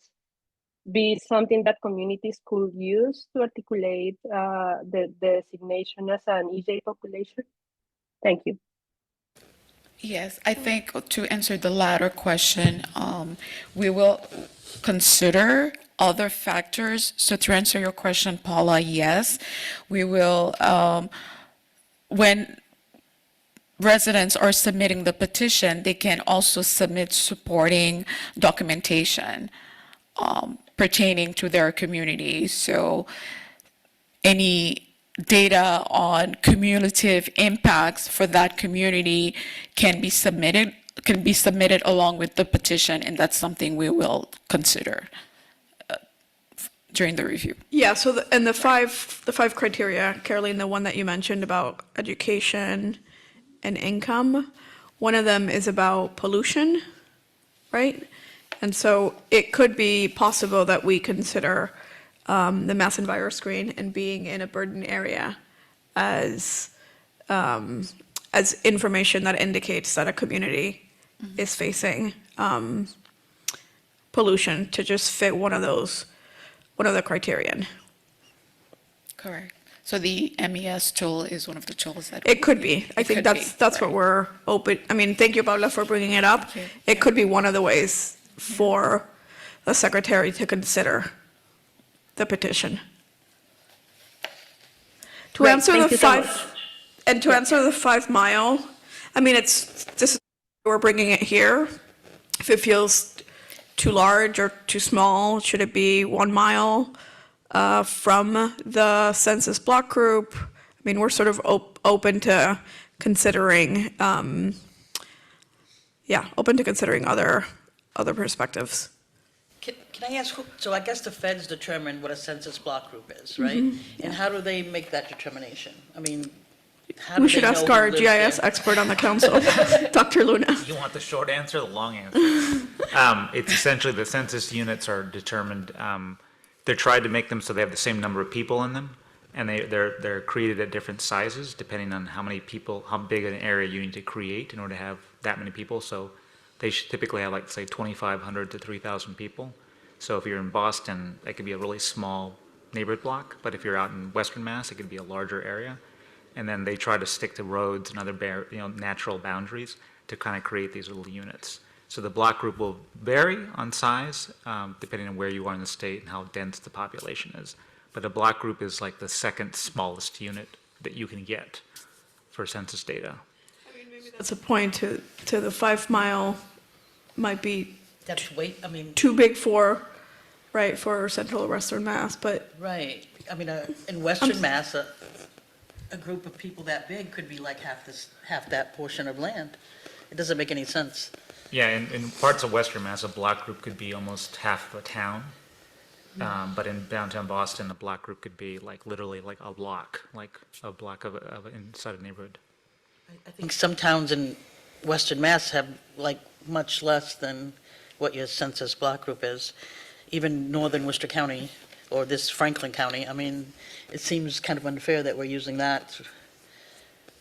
be something that communities could use to articulate the designation as an EJ population? Thank you. Yes, I think to answer the latter question, we will consider other factors. So to answer your question, Paula, yes, we will, when residents are submitting the petition, they can also submit supporting documentation pertaining to their community. So any data on cumulative impacts for that community can be submitted along with the petition, and that's something we will consider during the review. Yeah, so the five criteria, Caroline, the one that you mentioned about education and income, one of them is about pollution, right? And so it could be possible that we consider the mass enviro screen and being in a burden area as information that indicates that a community is facing pollution, to just fit one of the criterion. Correct. So the MES tool is one of the tools that it could be. I think that's what we're open. I mean, thank you, Paula, for bringing it up. It could be one of the ways for the secretary to consider the petition. To answer the 5 mile, I mean, we're bringing it here. If it feels too large or too small, should it be 1 mile from the census block group? I mean, we're sort of open to considering, other perspectives. Can I ask, so I guess the feds determine what a census block group is, right? Mhm, And how do they make that determination? I mean, How do We they should know ask who our lives GIS there? expert on the council, Dr. Luna. You want the short answer or the long answer? It's essentially the census units are determined, they're tried to make them so they have the same number of people in them, and they're created at different sizes depending on how many people, how big an area you need to create in order to have that many people. So they should typically have, like, say, 2,500 to 3,000 people. So if you're in Boston, that could be a really small neighborhood block, but if you're out in Western Mass, it could be a larger area. And then they try to stick to roads and other natural boundaries to kind of create these little units. So the block group will vary on size depending on where you are in the state and how dense the population is. But a block group is like the second smallest unit that you can get for census data. That's a point to the 5 mile might be That's too big for, right, for central or western Mass, but. Right. I mean, in Western Mass, a group of people that big could be like half that portion of land. It doesn't make any sense. Yeah, in parts of Western Mass, a block group could be almost half of a town. But in downtown Boston, a block group could be like literally like a block of inside a neighborhood. I think some towns in Western Mass have like much less than what your census block group is. Even northern Worcester County or this Franklin County, I mean, it seems kind of unfair that we're using that.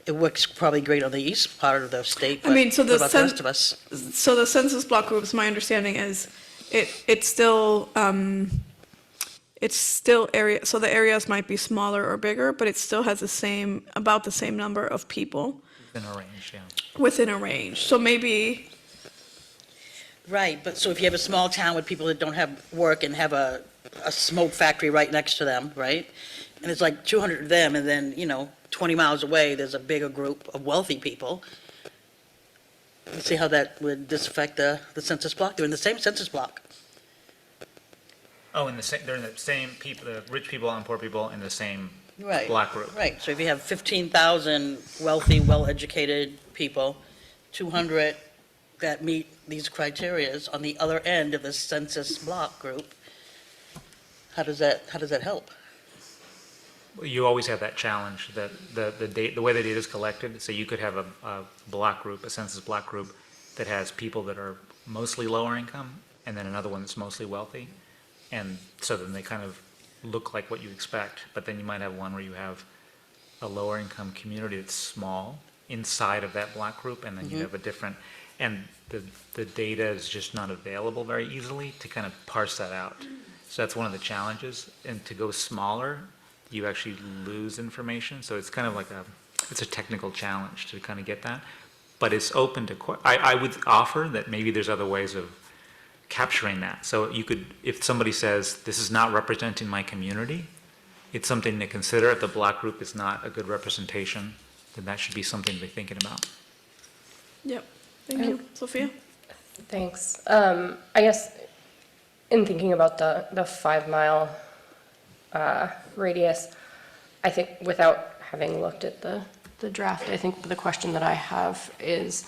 It works probably great on the east part of the state, but I mean, so what about the rest of us? So the census block groups, my understanding is, it's still area. So the areas might be smaller or bigger, but it still has about the same number of people. Within a range, yeah. Within a range. So maybe. Right, but so if you have a small town with people that don't have work and have a smoke factory right next to them, right? And it's like 200 of them, and then, 20 miles away, there's a bigger group of wealthy people. Let's see how that would disaffect the census block. They're in the same census block. Oh, they're in the same people, the rich people and poor people in the same Right. block group. Right, so if you have 15,000 wealthy, well-educated people, 200 that meet these criterias on the other end of the census block group, how does that help? You always have that challenge that the way the data is collected. So you could have a block group, a census block group that has people that are mostly lower income, and then another one that's mostly wealthy, and so then they kind of look like what you expect. But then you might have one where you have a lower income community that's small inside of that block group, and then you have a different, and the data is just not available very easily to kind of parse that out. So that's one of the challenges. And to go smaller, you actually lose information. So it's kind of like it's a technical challenge to kind of get that. But it's open to, I would offer that maybe there's other ways of capturing that. So you could, if somebody says, this is not representing my community, it's something to consider. If the block group is not a good representation, then that should be something to be thinking about. Yep. Thank you. Sophia? Thanks. I guess in thinking about the 5 mile radius, I think without having looked at the draft, I think the question that I have is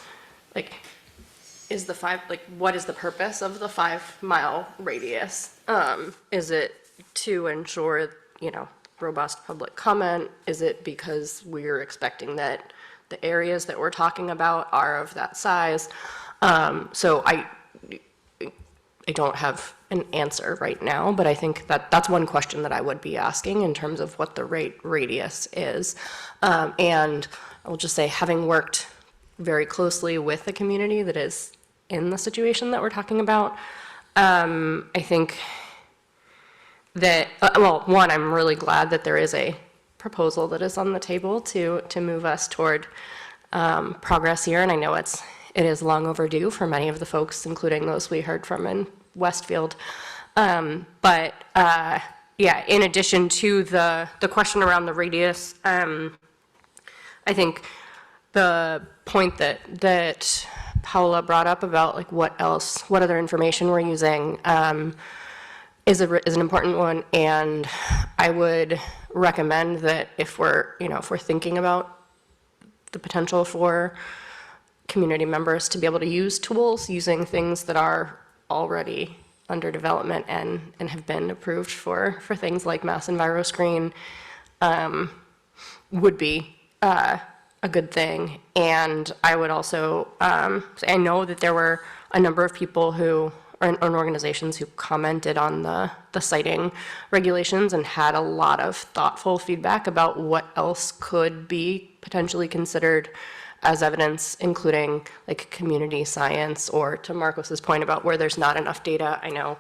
what is the purpose of the 5 mile radius? Is it to ensure, robust public comment? Is it because we're expecting that the areas that we're talking about are of that size? So I don't have an answer right now, but I think that's one question that I would be asking in terms of what the radius is. And I will just say, having worked very closely with the community that is in the situation that we're talking about, I think that, one, I'm really glad that there is a proposal that is on the table to move us toward progress here, and I know it is long overdue for many of the folks, including those we heard from in Westfield. But in addition to the question around the radius, I think the point that Paula brought up about what other information we're using is an important one, and I would recommend that if we're thinking about the potential for community members to be able to use tools, using things that are already under development and have been approved for things like Mass EnviroScreen would be a good thing. And I would also say I know that there were a number of people who, or organizations who commented on the citing regulations and had a lot of thoughtful feedback about what else could be potentially considered as evidence, including like community science, or to Marcos's point about where there's not enough data. I know,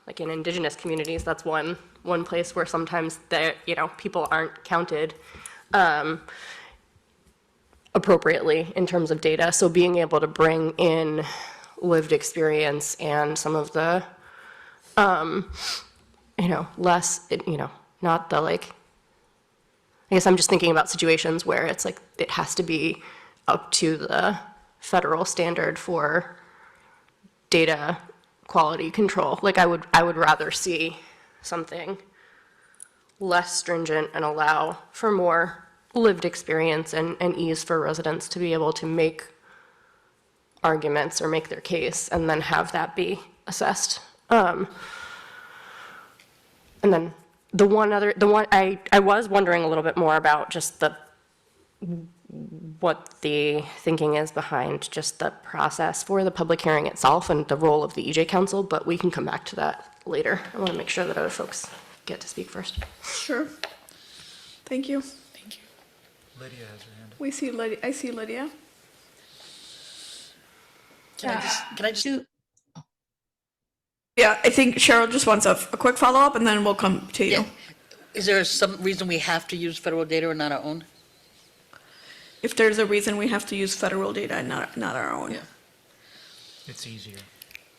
like in Indigenous communities, that's one place where sometimes people aren't counted appropriately in terms of data. So being able to bring in lived experience and some of the, less, not the like, I guess I'm just thinking about situations where it's like it has to be up to the federal standard for data quality control. Like I would rather see something less stringent and allow for more lived experience and ease for residents to be able to make arguments or make their case and then have that be assessed. And then I was wondering a little bit more about just what the thinking is behind just the process for the public hearing itself and the role of the EJ Council, but we can come back to that later. I want to make sure that other folks get to speak first. Sure. Thank you. Thank you. Lydia has her hand up. We see Lydia. I see Lydia. Can I just Yeah, I think Cheryl just wants a quick follow-up, and then we'll come to you. Yeah. Is there some reason we have to use federal data or not our own? If there's a reason we have to use federal data and not our own. Yeah. It's easier.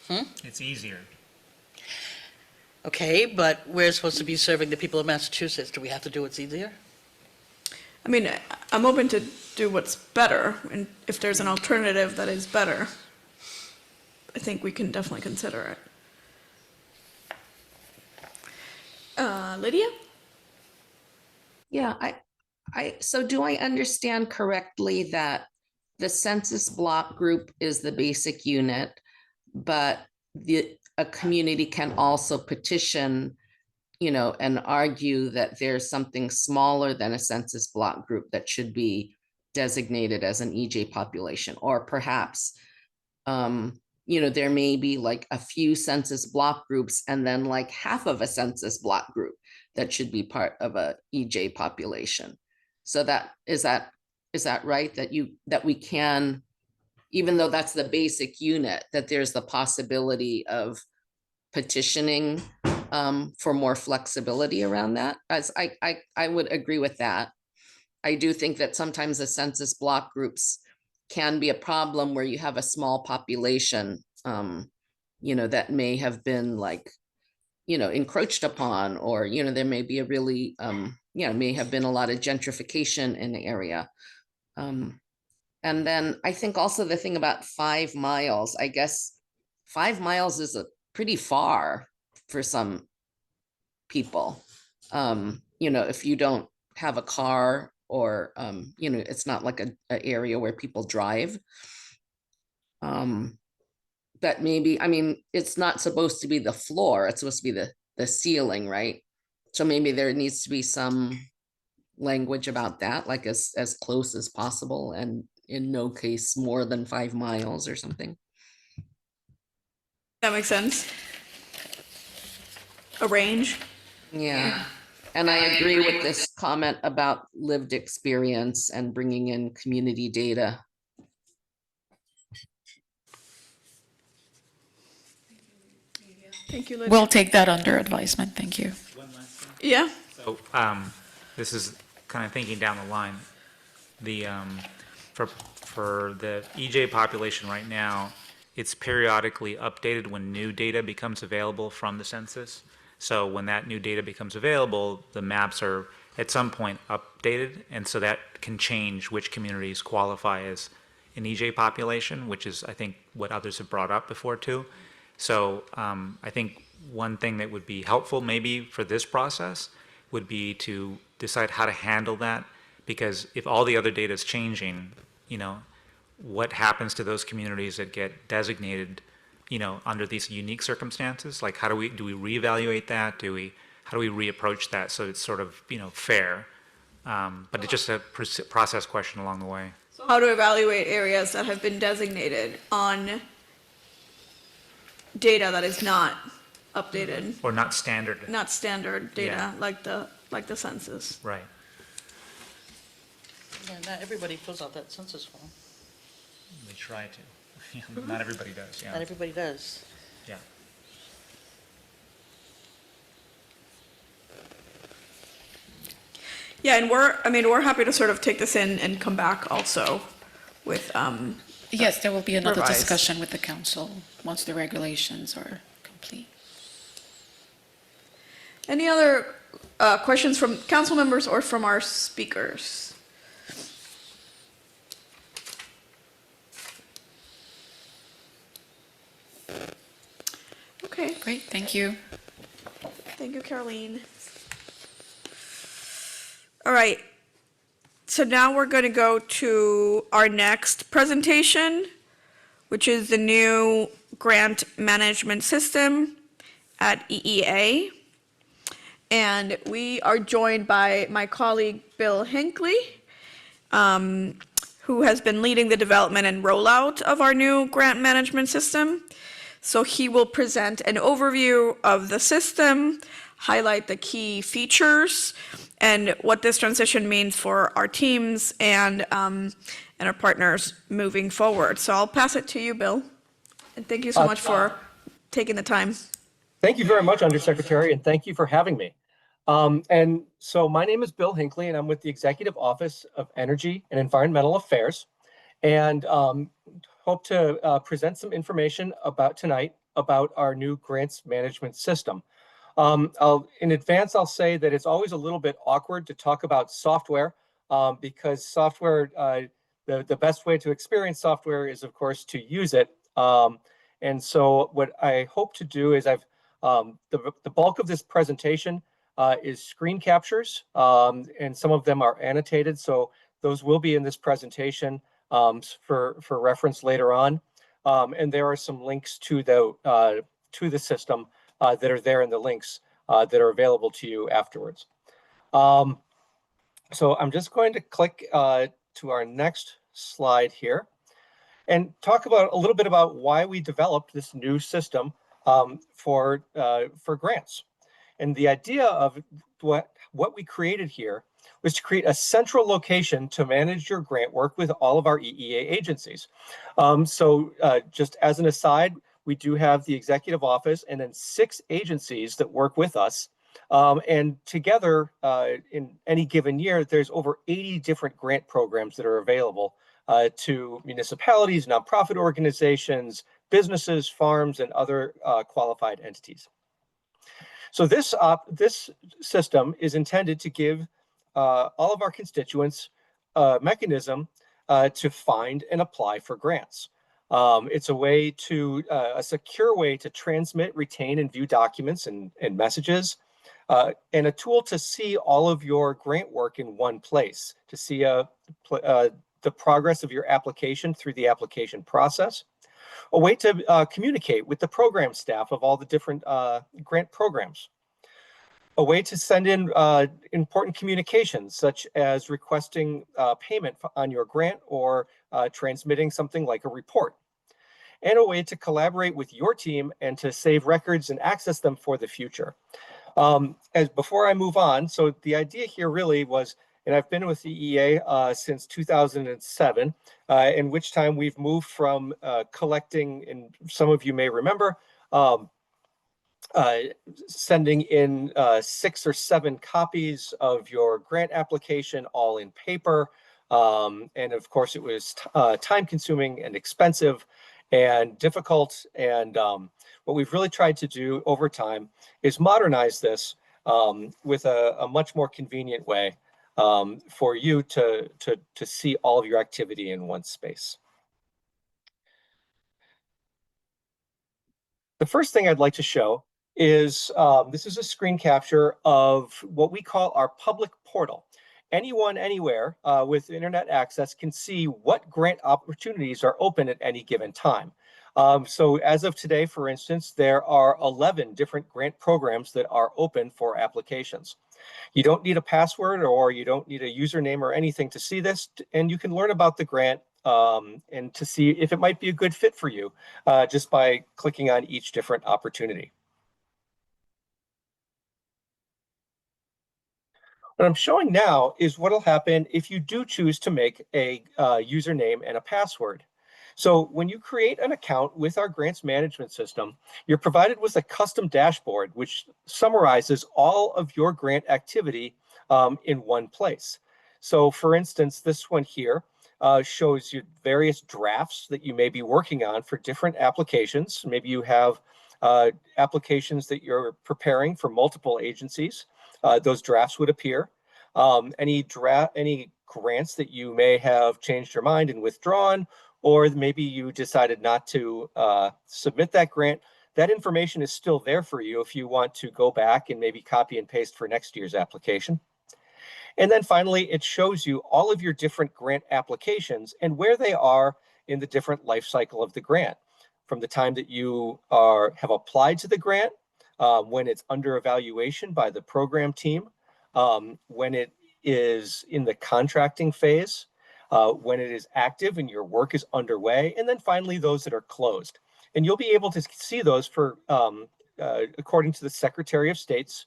Hmm? It's easier. Okay, but we're supposed to be serving the people of Massachusetts. Do we have to do what's easier? I mean, I'm open to do what's better, and if there's an alternative that is better, I think we can definitely consider it. Lydia? Yeah, so do I understand correctly that the census block group is the basic unit, but a community can also petition, and argue that there's something smaller than a census block group that should be designated as an EJ population, or perhaps, there may be like a few census block groups and then like half of a census block group that should be part of a EJ population. So is that right? That we can, even though that's the basic unit, that there's the possibility of petitioning for more flexibility around that. As I would agree with that. I do think that sometimes the census block groups can be a problem where you have a small population, that may have been like, encroached upon, or, there may be a really, may have been a lot of gentrification in the area. And then I think also the thing about 5 miles, I guess 5 miles is a pretty far for some people. If you don't have a car, or, it's not like an area where people drive. That maybe, it's not supposed to be the floor, it's supposed to be the ceiling, right? So maybe there needs to be some language about that, like as close as possible, and in no case more than 5 miles or something. That makes sense. A range. Yeah. And I agree with this comment about lived experience and bringing in community data. Thank you, Lydia. We'll take that under advisement. Thank you. One last thing. Yeah. So this is kind of thinking down the line. The for the EJ population right now, it's periodically updated when new data becomes available from the census. So when that new data becomes available, the maps are at some point updated, and so that can change which communities qualify as an EJ population, which is, I think, what others have brought up before too. So I think one thing that would be helpful maybe for this process would be to decide how to handle that, because if all the other data is changing, what happens to those communities that get designated, under these unique circumstances? Like, do we reevaluate that? How do we reapproach that so it's sort of, fair? But it's just a process question along the way. So how to evaluate areas that have been designated on data that is not updated, Or not standard. not standard data Yeah. like the census. Right. Yeah, not everybody fills out that census form. We try to. Not everybody does, yeah. Not everybody does. Yeah. Yeah, and we're happy to sort of take this in and come back also with Yes, there will be another revised. discussion with the council once the regulations are complete. Any other questions from council members or from our speakers? Okay. Great, thank you. Thank you, Caroline. All right. So now we're going to go to our next presentation, which is the new grant management system at EEA. And we are joined by my colleague, Bill Hinckley, who has been leading the development and rollout of our new grant management system. So he will present an overview of the system, highlight the key features, and what this transition means for our teams and our partners moving forward. So I'll pass it to you, Bill. And thank you so much for taking the time. Thank you very much, Undersecretary, and thank you for having me. And so my name is Bill Hinckley, and I'm with the Executive Office of Energy and Environmental Affairs, and hope to present some information tonight about our new grants management system. In advance, I'll say that it's always a little bit awkward to talk about software because software, the best way to experience software is, of course, to use it. And so what I hope to do is the bulk of this presentation is screen captures, and some of them are annotated. So those will be in this presentation for reference later on. And there are some links to the system that are there in the links that are available to you afterwards. So I'm just going to click to our next slide here and talk about a little bit about why we developed this new system for grants. And the idea of what we created here was to create a central location to manage your grant work with all of our EEA agencies. So just as an aside, we do have the executive office and then 6 agencies that work with us. And together in any given year, there's over 80 different grant programs that are available to municipalities, nonprofit organizations, businesses, farms, and other qualified entities. So this system is intended to give all of our constituents a mechanism to find and apply for grants. It's a secure way to transmit, retain, and view documents and messages, and a tool to see all of your grant work in one place, to see the progress of your application through the application process, a way to communicate with the program staff of all the different grant programs, a way to send in important communications, such as requesting payment on your grant or transmitting something like a report, and a way to collaborate with your team and to save records and access them for the future. Before I move on, so the idea here really was, and I've been with the EEA since 2007, in which time we've moved from collecting, and some of you may remember, sending in 6 or 7 copies of your grant application, all in paper. And of course, it was time consuming and expensive and difficult. And what we've really tried to do over time is modernize this with a much more convenient way for you to see all of your activity in one space. The first thing I'd like to show is this is a screen capture of what we call our public portal. Anyone, anywhere with internet access can see what grant opportunities are open at any given time. So as of today, for instance, there are 11 different grant programs that are open for applications. You don't need a password or you don't need a username or anything to see this, and you can learn about the grant and to see if it might be a good fit for you just by clicking on each different opportunity. What I'm showing now is what will happen if you do choose to make a username and a password. So when you create an account with our grants management system, you're provided with a custom dashboard, which summarizes all of your grant activity in one place. So for instance, this one here shows you various drafts that you may be working on for different applications. Maybe you have applications that you're preparing for multiple agencies. Those drafts would appear. Any grants that you may have changed your mind and withdrawn, or maybe you decided not to submit that grant, that information is still there for you if you want to go back and maybe copy and paste for next year's application. And then finally, it shows you all of your different grant applications and where they are in the different life cycle of the grant. From the time that you have applied to the grant, when it's under evaluation by the program team, when it is in the contracting phase, when it is active and your work is underway, and then finally those that are closed. And you'll be able to see those for according to the Secretary of State's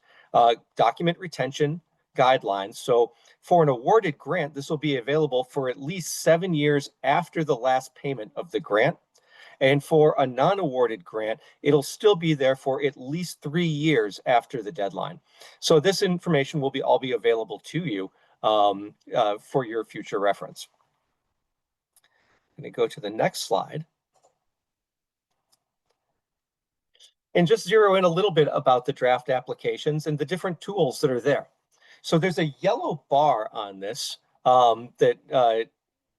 document retention guidelines. So for an awarded grant, this will be available for at least 7 years after the last payment of the grant. And for a non-awarded grant, it'll still be there for at least 3 years after the deadline. So this information will all be available to you for your future reference. I'm going to go to the next slide and just zero in a little bit about the draft applications and the different tools that are there. So there's a yellow bar on this that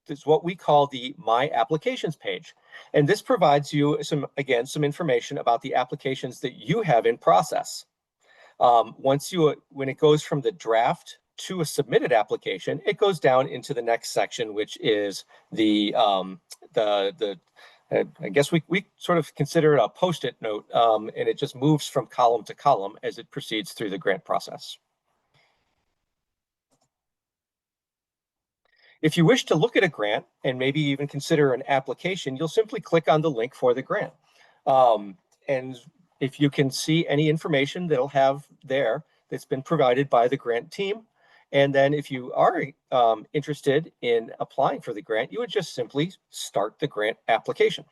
is what we call the My Applications page. And this provides you some information about the applications that you have in process. When it goes from the draft to a submitted application, it goes down into the next section, which is I guess we sort of consider it a Post-it note, and it just moves from column to column as it proceeds through the grant process. If you wish to look at a grant and maybe even consider an application, you'll simply click on the link for the grant. And if you can see any information that'll have there that's been provided by the grant team, and then if you are interested in applying for the grant, you would just simply start the grant application.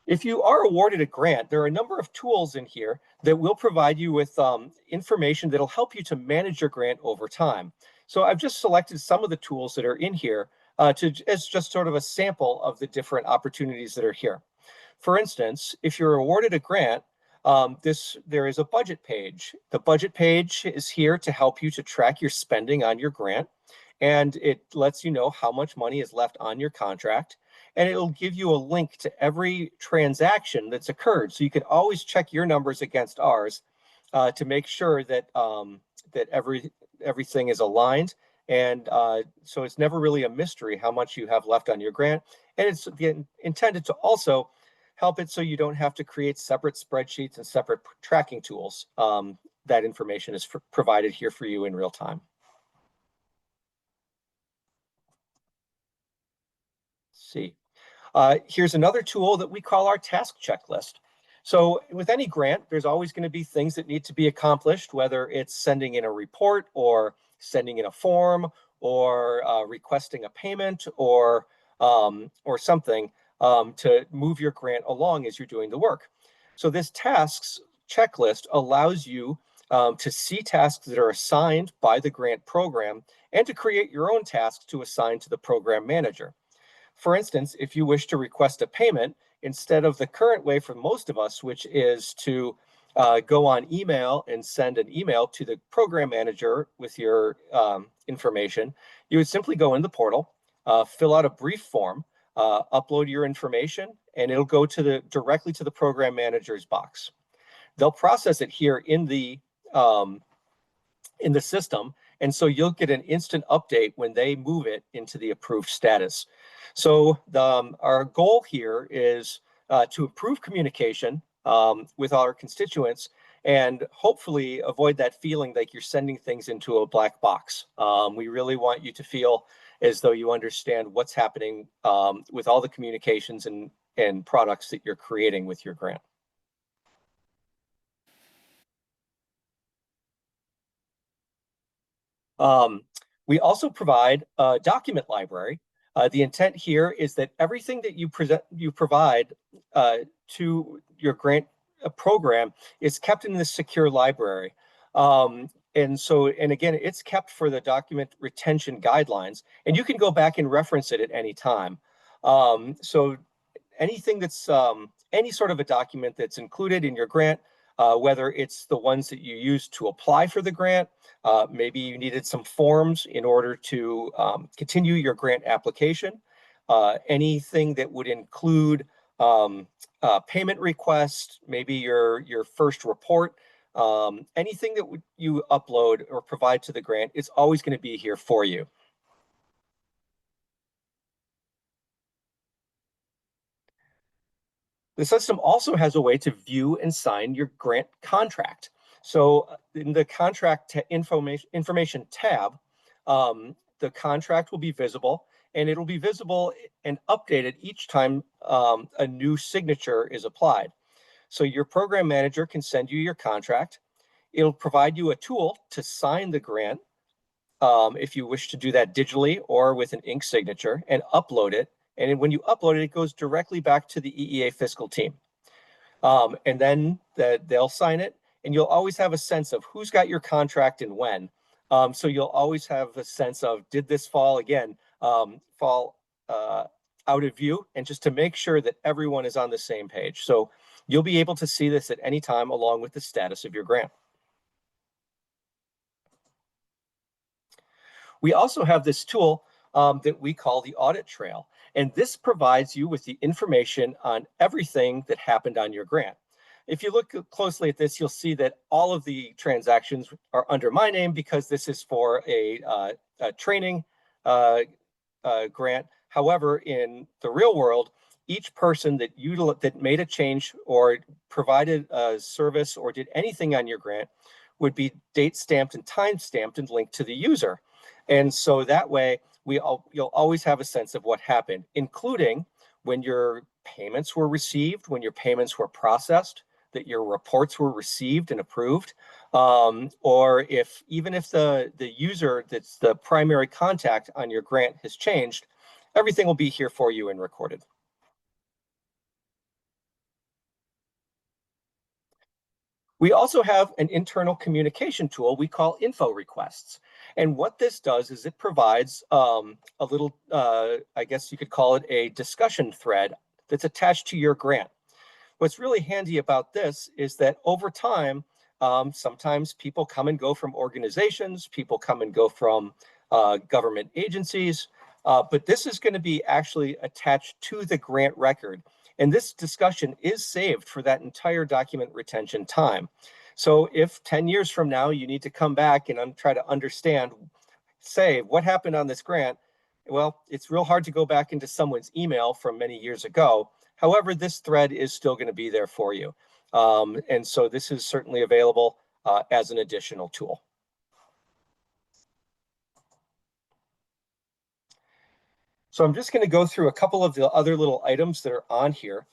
If you are awarded a grant, there are a number of tools in here that will provide you with information that'll help you to manage your grant over time. So I've just selected some of the tools that are in here as just sort of a sample of the different opportunities that are here. For instance, if you're awarded a grant, there is a budget page. The budget page is here to help you to track your spending on your grant, and it lets you know how much money is left on your contract. And it'll give you a link to every transaction that's occurred. So you can always check your numbers against ours to make sure that that everything is aligned. And so it's never really a mystery how much you have left on your grant. And it's intended to also help it so you don't have to create separate spreadsheets and separate tracking tools. That information is provided here for you in real time. Let's see. Here's another tool that we call our task checklist. So with any grant, there's always going to be things that need to be accomplished, whether it's sending in a report or sending in a form or requesting a payment or something to move your grant along as you're doing the work. So this tasks checklist allows you to see tasks that are assigned by the grant program and to create your own tasks to assign to the program manager. For instance, if you wish to request a payment, instead of the current way for most of us, which is to go on email and send an email to the program manager with your information, you would simply go in the portal, fill out a brief form, upload your information, and it'll go directly to the program manager's box. They'll process it here in the system, And so you'll get an instant update when they move it into the approved status. So our goal here is to improve communication with our constituents and hopefully avoid that feeling like you're sending things into a black box. We really want you to feel as though you understand what's happening with all the communications and products that you're creating with your grant. We also provide a document library. The intent here is that everything that you provide to your grant program is kept in this secure library. And again, it's kept for the document retention guidelines, and you can go back and reference it at any time. So anything that's any sort of a document that's included in your grant, whether it's the ones that you use to apply for the grant, maybe you needed some forms in order to continue your grant application, anything that would include payment requests, maybe your first report, anything that you upload or provide to the grant, it's always going to be here for you. The system also has a way to view and sign your grant contract. So in the contract information tab, the contract will be visible, and it'll be visible and updated each time a new signature is applied. So your program manager can send you your contract. It'll provide you a tool to sign the grant if you wish to do that digitally or with an ink signature, and upload it. And when you upload it, it goes directly back to the EEA fiscal team. And then they'll sign it, and you'll always have a sense of who's got your contract and when. So you'll always have a sense of, did this fall out of view, and just to make sure that everyone is on the same page. So you'll be able to see this at any time along with the status of your grant. We also have this tool that we call the audit trail. And this provides you with the information on everything that happened on your grant. If you look closely at this, you'll see that all of the transactions are under my name because this is for a training grant. However, in the real world, each person that made a change or provided a service or did anything on your grant would be date stamped and time stamped and linked to the user. And so that way, you'll always have a sense of what happened, including when your payments were received, when your payments were processed, that your reports were received and approved, or even if the user that's the primary contact on your grant has changed, everything will be here for you and recorded. We also have an internal communication tool we call info requests. And what this does is it provides a little, I guess you could call it a discussion thread that's attached to your grant. What's really handy about this is that over time, sometimes people come and go from organizations, people come and go from government agencies, but this is going to be actually attached to the grant record. And this discussion is saved for that entire document retention time. So if 10 years from now, you need to come back and try to understand, say, what happened on this grant, well, it's real hard to go back into someone's email from many years ago. However, this thread is still going to be there for you. And so this is certainly available as an additional tool. So I'm just going to go through a couple of the other little items that are on here.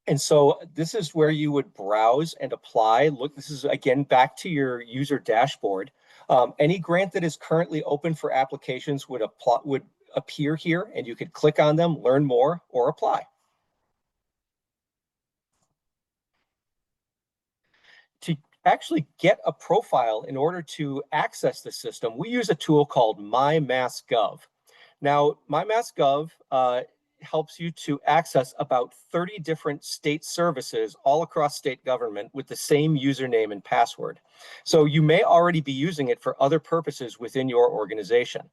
And so this is where you would browse and apply. Look, this is again back to your user dashboard. Any grant that is currently open for applications would appear here, and you could click on them, learn more, or apply. To actually get a profile in order to access the system, we use a tool called MyMassGov. Now, MyMassGov helps you to access about 30 different state services all across state government with the same username and password. So you may already be using it for other purposes within your organization.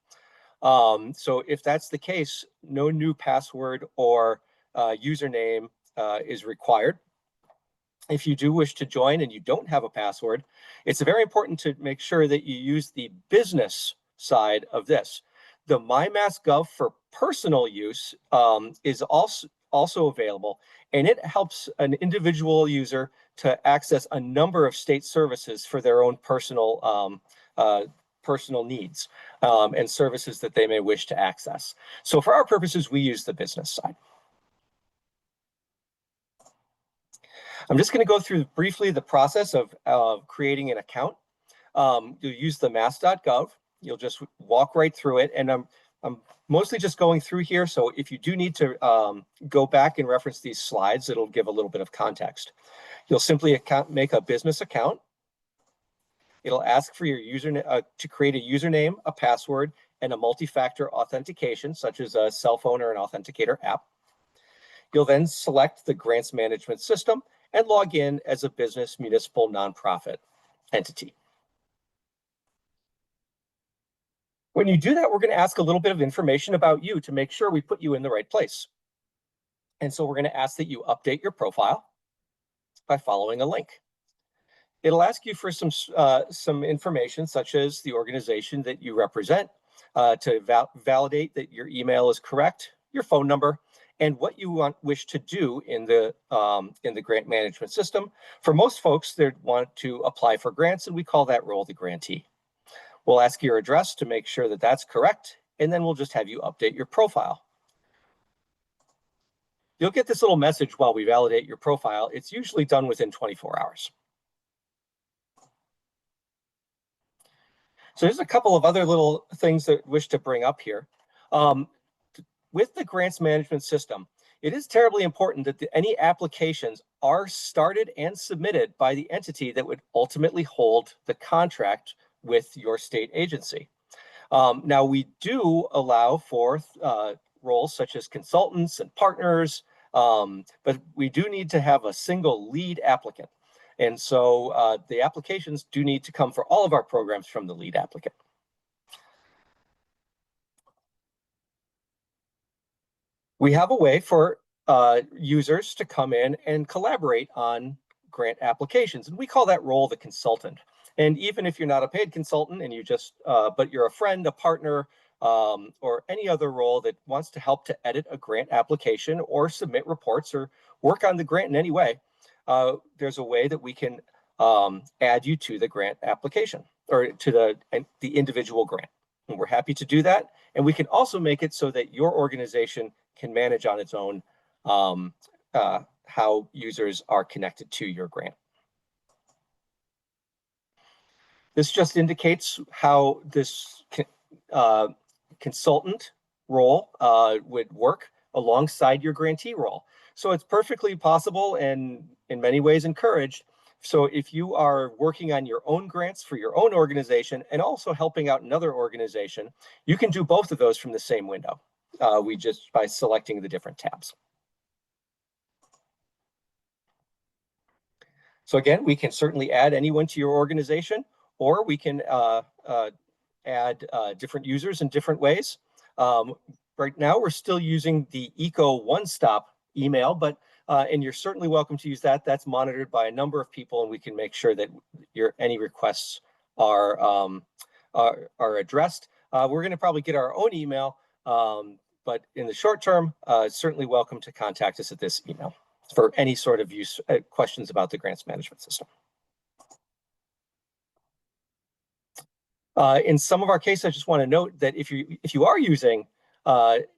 So if that's the case, no new password or username is required. if you do wish to join and you don't have a password, it's very important to make sure that you use the business side of this. The MyMassGov for personal use is also available, and it helps an individual user to access a number of state services for their own personal needs and services that they may wish to access. So for our purposes, we use the business side. I'm just going to go through briefly the process of creating an account. You'll use the mass.gov. You'll just walk right through it. And I'm mostly just going through here. So if you do need to go back and reference these slides, it'll give a little bit of context. You'll simply make a business account. It'll ask for your username to create a username, a password, and a multi-factor authentication, such as a cell phone or an authenticator app. You'll then select the grants management system and log in as a business, municipal, nonprofit entity. When you do that, we're going to ask a little bit of information about you to make sure we put you in the right place. And so we're going to ask that you update your profile by following a link. It'll ask you for some information, such as the organization that you represent, to validate that your email is correct, your phone number, and what you wish to do in the grant management system. For most folks, they want to apply for grants, and we call that role the grantee. We'll ask your address to make sure that that's correct, and then we'll just have you update your profile. You'll get this little message while we validate your profile. It's usually done within 24 hours. So there's a couple of other little things that I wish to bring up here. With the grants management system, it is terribly important that any applications are started and submitted by the entity that would ultimately hold the contract with your state agency. Now, we do allow for roles such as consultants and partners, but we do need to have a single lead applicant. And so the applications do need to come for all of our programs from the lead applicant. We have a way for users to come in and collaborate on grant applications, and we call that role the consultant. And even if you're not a paid consultant and you just, but you're a friend, a partner, or any other role that wants to help to edit a grant application or submit reports or work on the grant in any way, there's a way that we can add you to the grant application or to the individual grant. And we're happy to do that. And we can also make it so that your organization can manage on its own how users are connected to your grant. This just indicates how this consultant role would work alongside your grantee role. So it's perfectly possible and in many ways encouraged. So if you are working on your own grants for your own organization and also helping out another organization, you can do both of those from the same window. By selecting the different tabs. So again, we can certainly add anyone to your organization, or we can add different users in different ways. Right now, we're still using the ECO one-stop email, but and you're certainly welcome to use that. That's monitored by a number of people, and we can make sure that any requests are addressed. We're going to probably get our own email, but in the short term, certainly welcome to contact us at this email for any sort of questions about the grants management system. In some of our cases, I just want to note that if you are using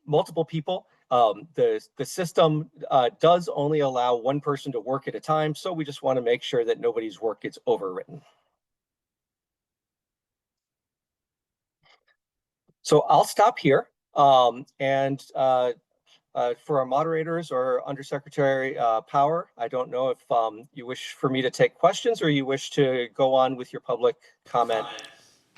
multiple people, the system does only allow one person to work at a time. So we just want to make sure that nobody's work gets overwritten. So I'll stop here. And for our moderators or Undersecretary Power, I don't know if you wish for me to take questions or you wish to go on with your public comment.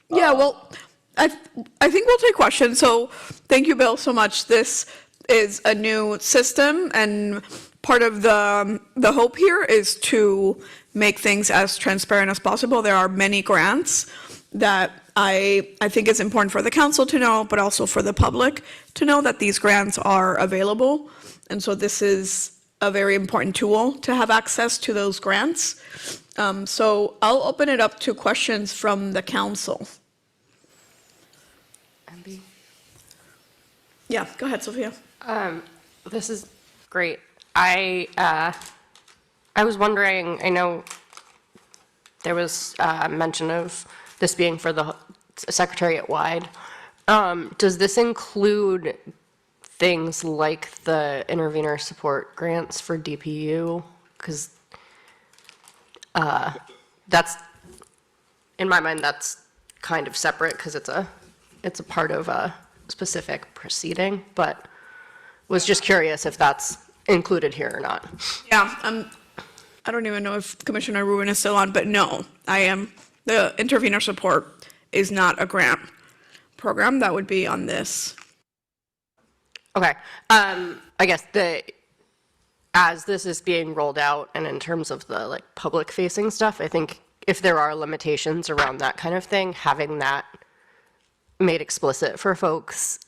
Yeah, well, I think we'll take questions. So thank you, Bill, so much. This is a new system, and part of the hope here is to make things as transparent as possible. There are many grants that I think it's important for the council to know, but also for the public to know that these grants are available. And so this is a very important tool to have access to those grants. So I'll open it up to questions from the council. Yeah, go ahead, Sophia. This is great. I was wondering, I know there was mention of this being for the secretariat-wide. Does this include things like the intervenor support grants for DPU? Because that's, in my mind, that's kind of separate because it's a part of a specific proceeding, but was just curious if that's included here or not. Yeah, I don't even know if Commissioner Rubin is still on, but no, I am. The intervenor support is not a grant program. That would be on this. Okay. I guess as this is being rolled out and in terms of the like public facing stuff, I think if there are limitations around that kind of thing, having that made explicit for folks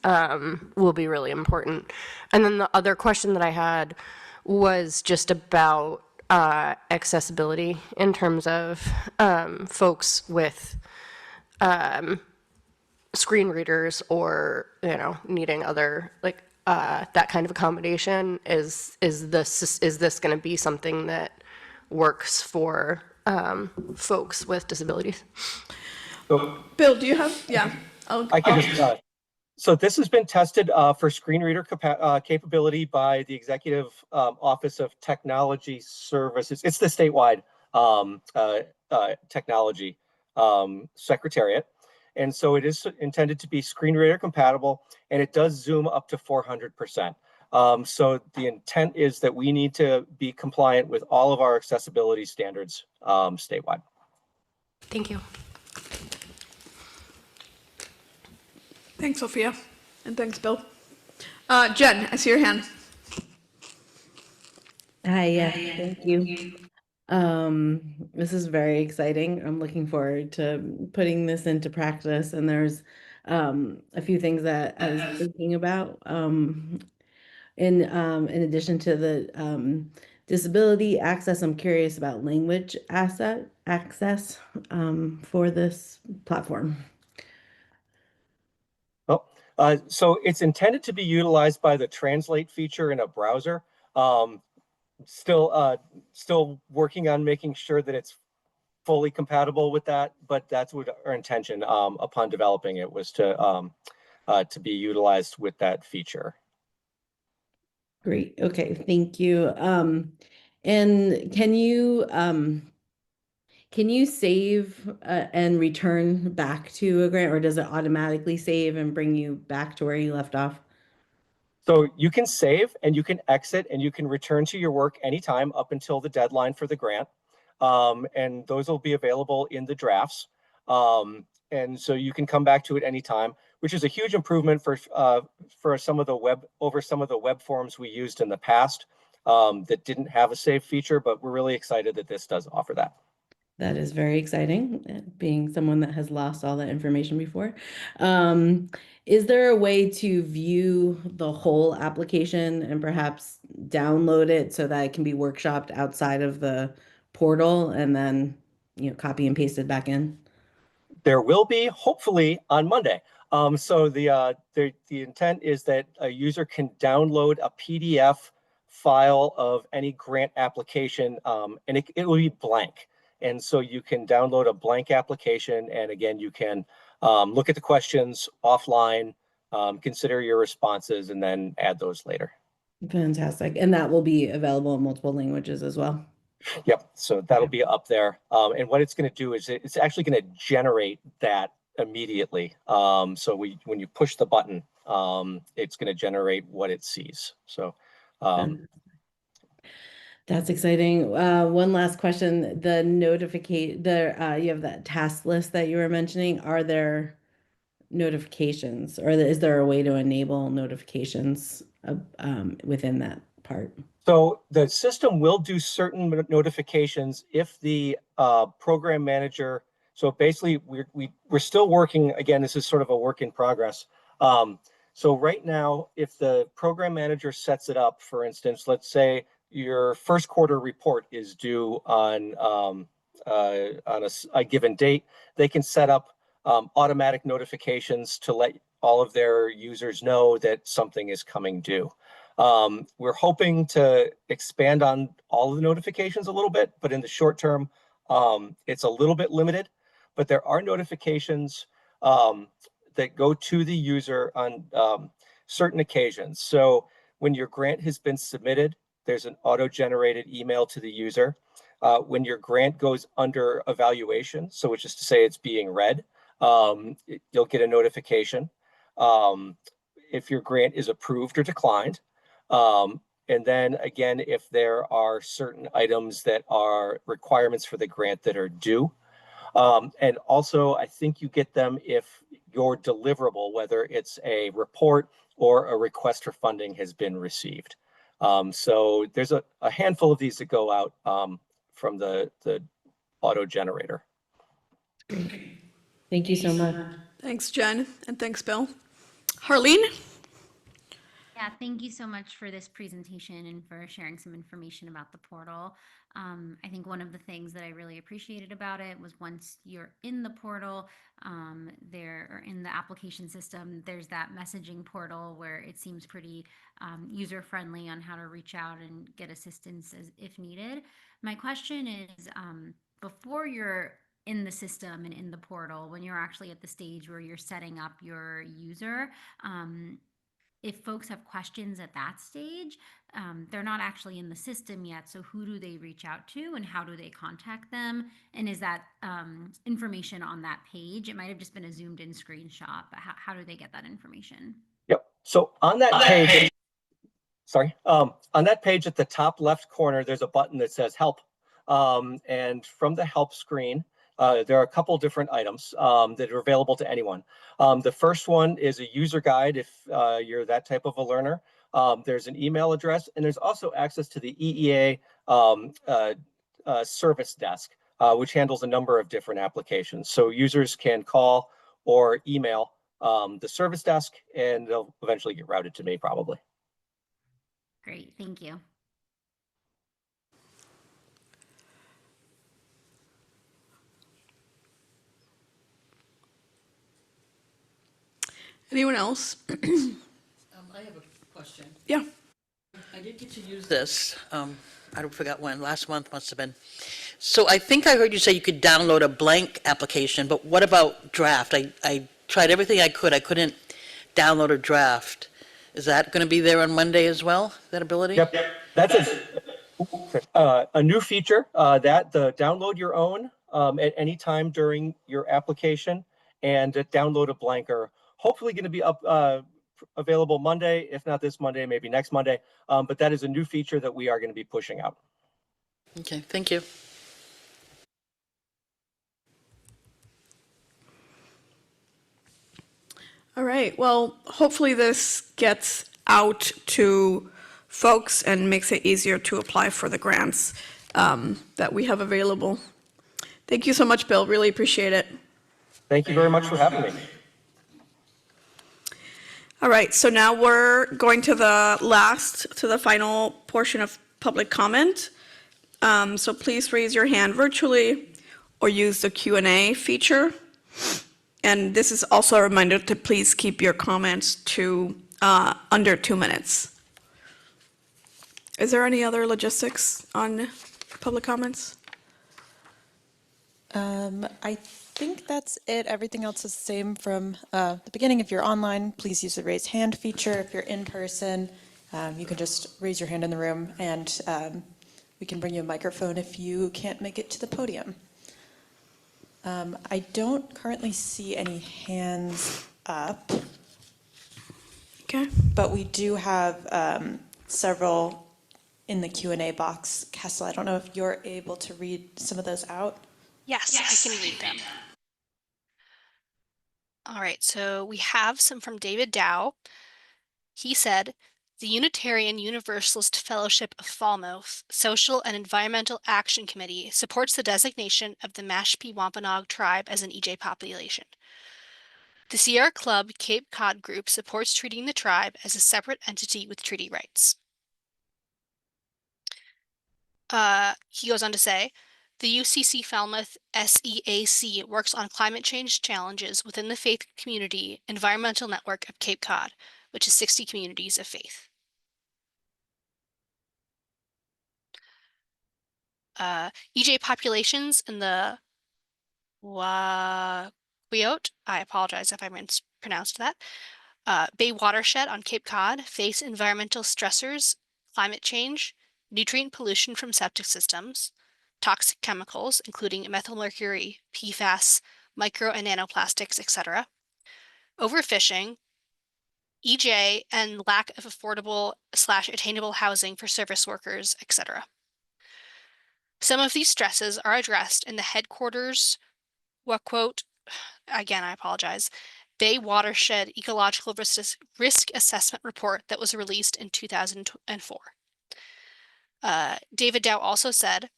will be really important. And then the other question that I had was just about accessibility in terms of folks with screen readers or, you know, needing other like that kind of accommodation. Is this going to be something that works for folks with disabilities? Bill, do you have? Yeah. I can just, so this has been tested for screen reader capability by the Executive Office of Technology Services. It's the statewide technology secretariat. And so it is intended to be screen reader compatible, and it does zoom up to 400%. So the intent is that we need to be compliant with all of our accessibility standards statewide. Thank you. Thanks, Sophia. And thanks, Bill. Jen, I see your hand. Hi, yeah, thank you. This is very exciting. I'm looking forward to putting this into practice. And there's a few things that I was thinking about. In addition to the disability access, I'm curious about language access for this platform. So it's intended to be utilized by the translate feature in a browser. Still working on making sure that it's fully compatible with that, but that's what our intention upon developing it was to be utilized with that feature. Great. Okay. Thank you. And can you save and return back to a grant, or does it automatically save and bring you back to where you left off? So you can save and you can exit and you can return to your work anytime up until the deadline for the grant. And those will be available in the drafts. And so you can come back to it anytime, which is a huge improvement for some of the web forms we used in the past that didn't have a save feature, but we're really excited that this does offer that. That is very exciting, being someone that has lost all that information before. Is there a way to view the whole application and perhaps download it so that it can be workshopped outside of the portal and then, you know, copy and paste it back in? There will be, hopefully, on Monday. So the intent is that a user can download a PDF file of any grant application, and it will be blank. And so you can download a blank application, and again, you can look at the questions offline, consider your responses, and then add those later. Fantastic. And that will be available in multiple languages as well? Yep. So that'll be up there. And what it's going to do is it's actually going to generate that immediately. So when you push the button, it's going to generate what it sees. So that's exciting. One last question. The you have that task list that you were mentioning. Are there notifications, or is there a way to enable notifications within that part? So the system will do certain notifications if the program manager. So basically, we're still working. Again, this is sort of a work in progress. So right now, if the program manager sets it up, for instance, let's say your first quarter report is due on a given date, they can set up automatic notifications to let all of their users know that something is coming due. We're hoping to expand on all of the notifications a little bit, but in the short term, it's a little bit limited. But there are notifications that go to the user on certain occasions. So when your grant has been submitted, there's an auto-generated email to the user. When your grant goes under evaluation, so which is to say it's being read, you'll get a notification. If your grant is approved or declined. And then again, if there are certain items that are requirements for the grant that are due. And also, I think you get them if your deliverable, whether it's a report or a request for funding, has been received. So there's a handful of these that go out from the auto generator. Great. Thank you so much. Thanks, Jen, and thanks, Bill. Harleen? Yeah, thank you so much for this presentation and for sharing some information about the portal. I think one of the things that I really appreciated about it was once you're in the portal, or in the application system, there's that messaging portal where it seems pretty user-friendly on how to reach out and get assistance if needed. My question is, before you're in the system and in the portal, when you're actually at the stage where you're setting up your user, if folks have questions at that stage, they're not actually in the system yet. So who do they reach out to and how do they contact them? And is that information on that page? It might have just been a zoomed in screenshot, but how do they get that information? Yep. So on that page, on that page at the top left corner, there's a button that says help. And from the help screen, there are a couple different items that are available to anyone. The first one is a user guide if you're that type of a learner. There's an email address, and there's also access to the EEA service desk, which handles a number of different applications. So users can call or email the service desk, and they'll eventually get routed to me probably. Great, thank you. Anyone else? I have a question. Yeah. I did get to use this. I forgot when, last month must have been. So I think I heard you say you could download a blank application, but what about draft? I tried everything I could. I couldn't download a draft. Is that going to be there on Monday as well, that ability? Yep. That's a new feature that the download your own at any time during your application and download a blank are hopefully going to be up available Monday, if not this Monday, maybe next Monday. But that is a new feature that we are going to be pushing out. Okay, thank you. All right, well, hopefully this gets out to folks and makes it easier to apply for the grants that we have available. Thank you so much, Bill. Really appreciate it. Thank you very much for having me. All right, so now we're going to the final portion of public comment. So please raise your hand virtually or use the Q&A feature. And this is also a reminder to please keep your comments to under 2 minutes. Is there any other logistics on public comments? I think that's it. Everything else is the same from the beginning. If you're online, please use the raise hand feature. If you're in person, you can just raise your hand in the room and we can bring you a microphone if you can't make it to the podium. I don't currently see any hands up. Okay. But we do have several in the Q&A box. Kessel, I don't know if you're able to read some of those out. Yes, I can read them. All right, so we have some from David Dow. He said, the Unitarian Universalist Fellowship of Falmouth Social and Environmental Action Committee supports the designation of the Mashpee Wampanoag tribe as an EJ population. The Sierra Club Cape Cod group supports treating the tribe as a separate entity with treaty rights. He goes on to say, the UCC Falmouth SEAC works on climate change challenges within the faith community environmental network of Cape Cod, which is 60 communities of faith. EJ populations in the Waquiote, I apologize if I mispronounced that, Bay watershed on Cape Cod face environmental stressors, climate change, nutrient pollution from septic systems, toxic chemicals, including methylmercury, PFAS, micro and nanoplastics, etc., overfishing, EJ, and lack of affordable/attainable housing for service workers, etc. Some of these stresses are addressed in the headquarters, quote, again, I apologize, Bay Watershed Ecological Risk Assessment Report that was released in 2004. David Dow also said,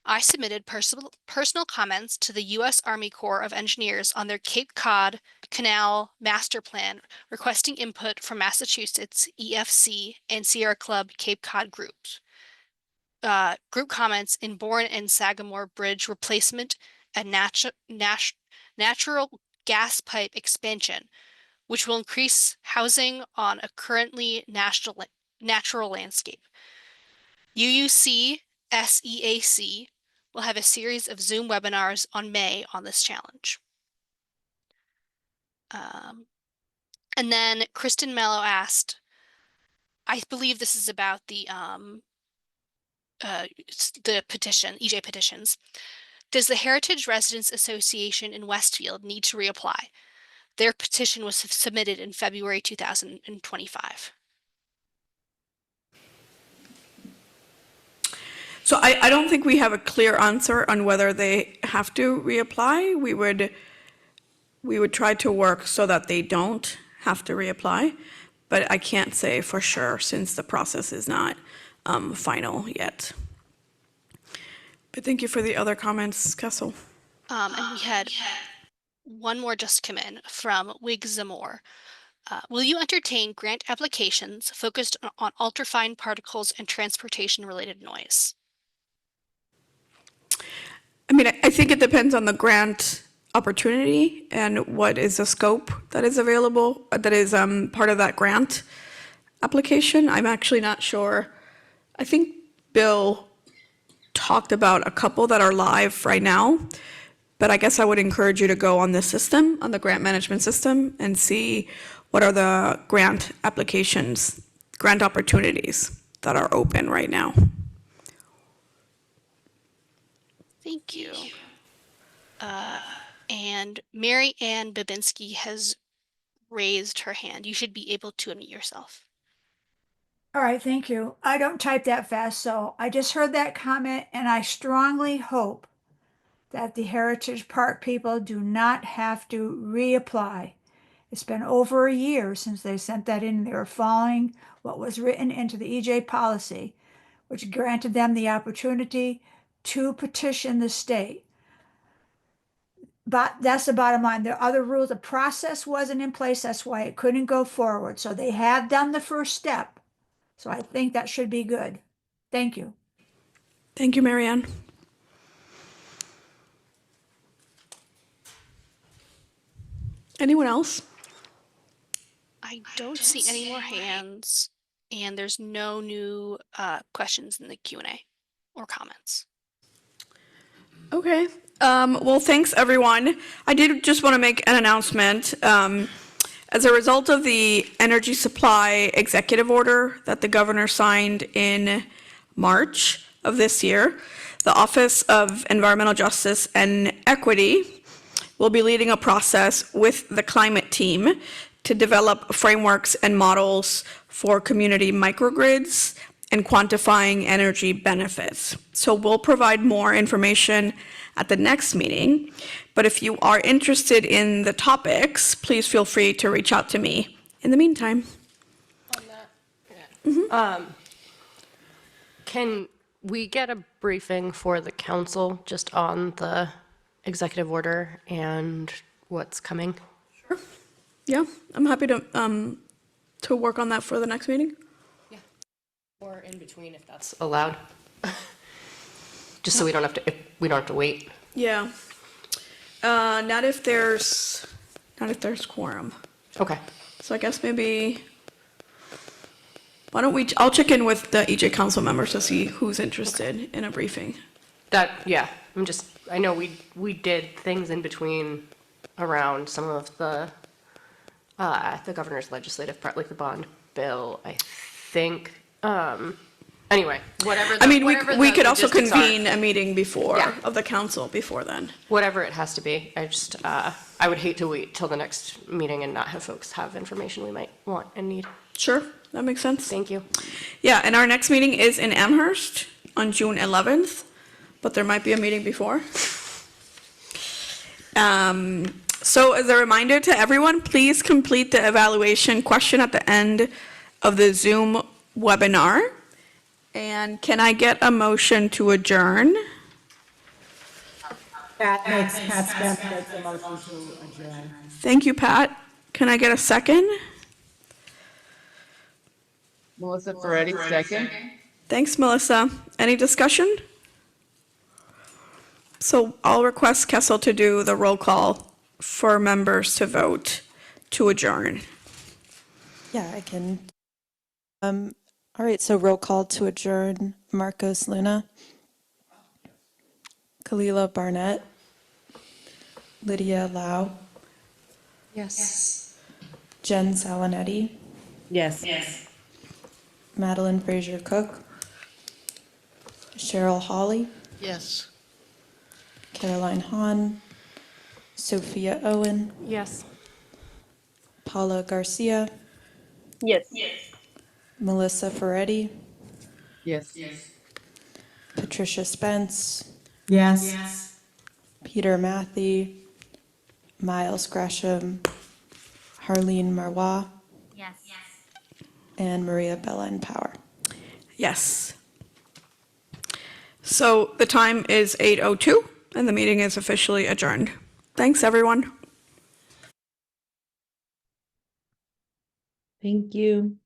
I submitted personal comments to the U.S. Army Corps of Engineers on their Cape Cod Canal Master Plan, requesting input from Massachusetts EFC and Sierra Club Cape Cod groups. Group comments in Bourne and Sagamore Bridge replacement and natural gas pipe expansion, which will increase housing on a currently natural landscape. UUC SEAC will have a series of Zoom webinars on May on this challenge. And then Kristen Mello asked, I believe this is about the petition, EJ petitions. Does the Heritage Residents Association in Westfield need to reapply? Their petition was submitted in February 2025. So I don't think we have a clear answer on whether they have to reapply. We would try to work so that they don't have to reapply, but I can't say for sure since the process is not final yet. But thank you for the other comments, Kessel. And we had one more just come in from Wig Zamore. Will you entertain grant applications focused on ultrafine particles and transportation-related noise? I mean, I think it depends on the grant opportunity and what is the scope that is available, that is part of that grant application. I'm actually not sure. I think Bill talked about a couple that are live right now, but I guess I would encourage you to go on the system, on the grant management system, and see what are the grant applications, grant opportunities that are open right now. Thank you. And Mary Ann Babinski has raised her hand. You should be able to unmute yourself. All right, thank you. I don't type that fast, so I just heard that comment, and I strongly hope that the Heritage Park people do not have to reapply. It's been over a year since they sent that in. They were following what was written into the EJ policy, which granted them the opportunity to petition the state. But that's the bottom line. The other rules, the process wasn't in place. That's why it couldn't go forward. So they have done the first step. So I think that should be good. Thank you. Thank you, Marianne. Anyone else? I don't see any more hands, and there's no new questions in the Q&A or comments. Okay. Well, thanks, everyone. I did just want to make an announcement. As a result of the energy supply executive order that the governor signed in March of this year, the Office of Environmental Justice and Equity will be leading a process with the climate team to develop frameworks and models for community microgrids and quantifying energy benefits. So we'll provide more information at the next meeting, but if you are interested in the topics, please feel free to reach out to me in the meantime. On that, yeah. Can we get a briefing for the council just on the executive order and what's coming? Sure. Yeah, I'm happy to work on that for the next meeting. Yeah. Or in between if that's allowed. Just so we don't have to wait. Yeah. Not if there's quorum. Okay. So I guess maybe, why don't I'll check in with the EJ council members to see who's interested in a briefing. Yeah, I know we did things in between around some of the governor's legislative part, like the bond bill, I think. Anyway, whatever. We could also logistics are. convene a meeting before, Yeah. of the council before then. Whatever it has to be. I would hate to wait till the next meeting and not have folks have information we might want and need. Sure, that makes sense. Thank you. Yeah, and our next meeting is in Amherst on June 11th, but there might be a meeting before. So as a reminder to everyone, please complete the evaluation question at the end of the Zoom webinar. And can I get a motion to adjourn? Pat Spence makes a motion to adjourn. Thank you, Pat. Can I get a second? Melissa Ferretti, second. Thanks, Melissa. Any discussion? So I'll request Kessel to do the roll call for members to vote to adjourn. Yeah, I can. All right, so roll call to adjourn. Marcos Luna, Kalila Barnett, Lydia Lau. Yes. Jen Salonetti, Yes. Madeline Fraser Cook, Cheryl Hawley, Yes. Caroline Hahn, Sophia Owen, Yes. Paula Garcia, Yes. Melissa Ferretti, Yes. Patricia Spence, Yes. Peter Matthey, Miles Gresham, Harleen Marois, Yes. and Maria Belen Power. Yes. So the time is 8:02 and the meeting is officially adjourned. Thanks, everyone. Thank you.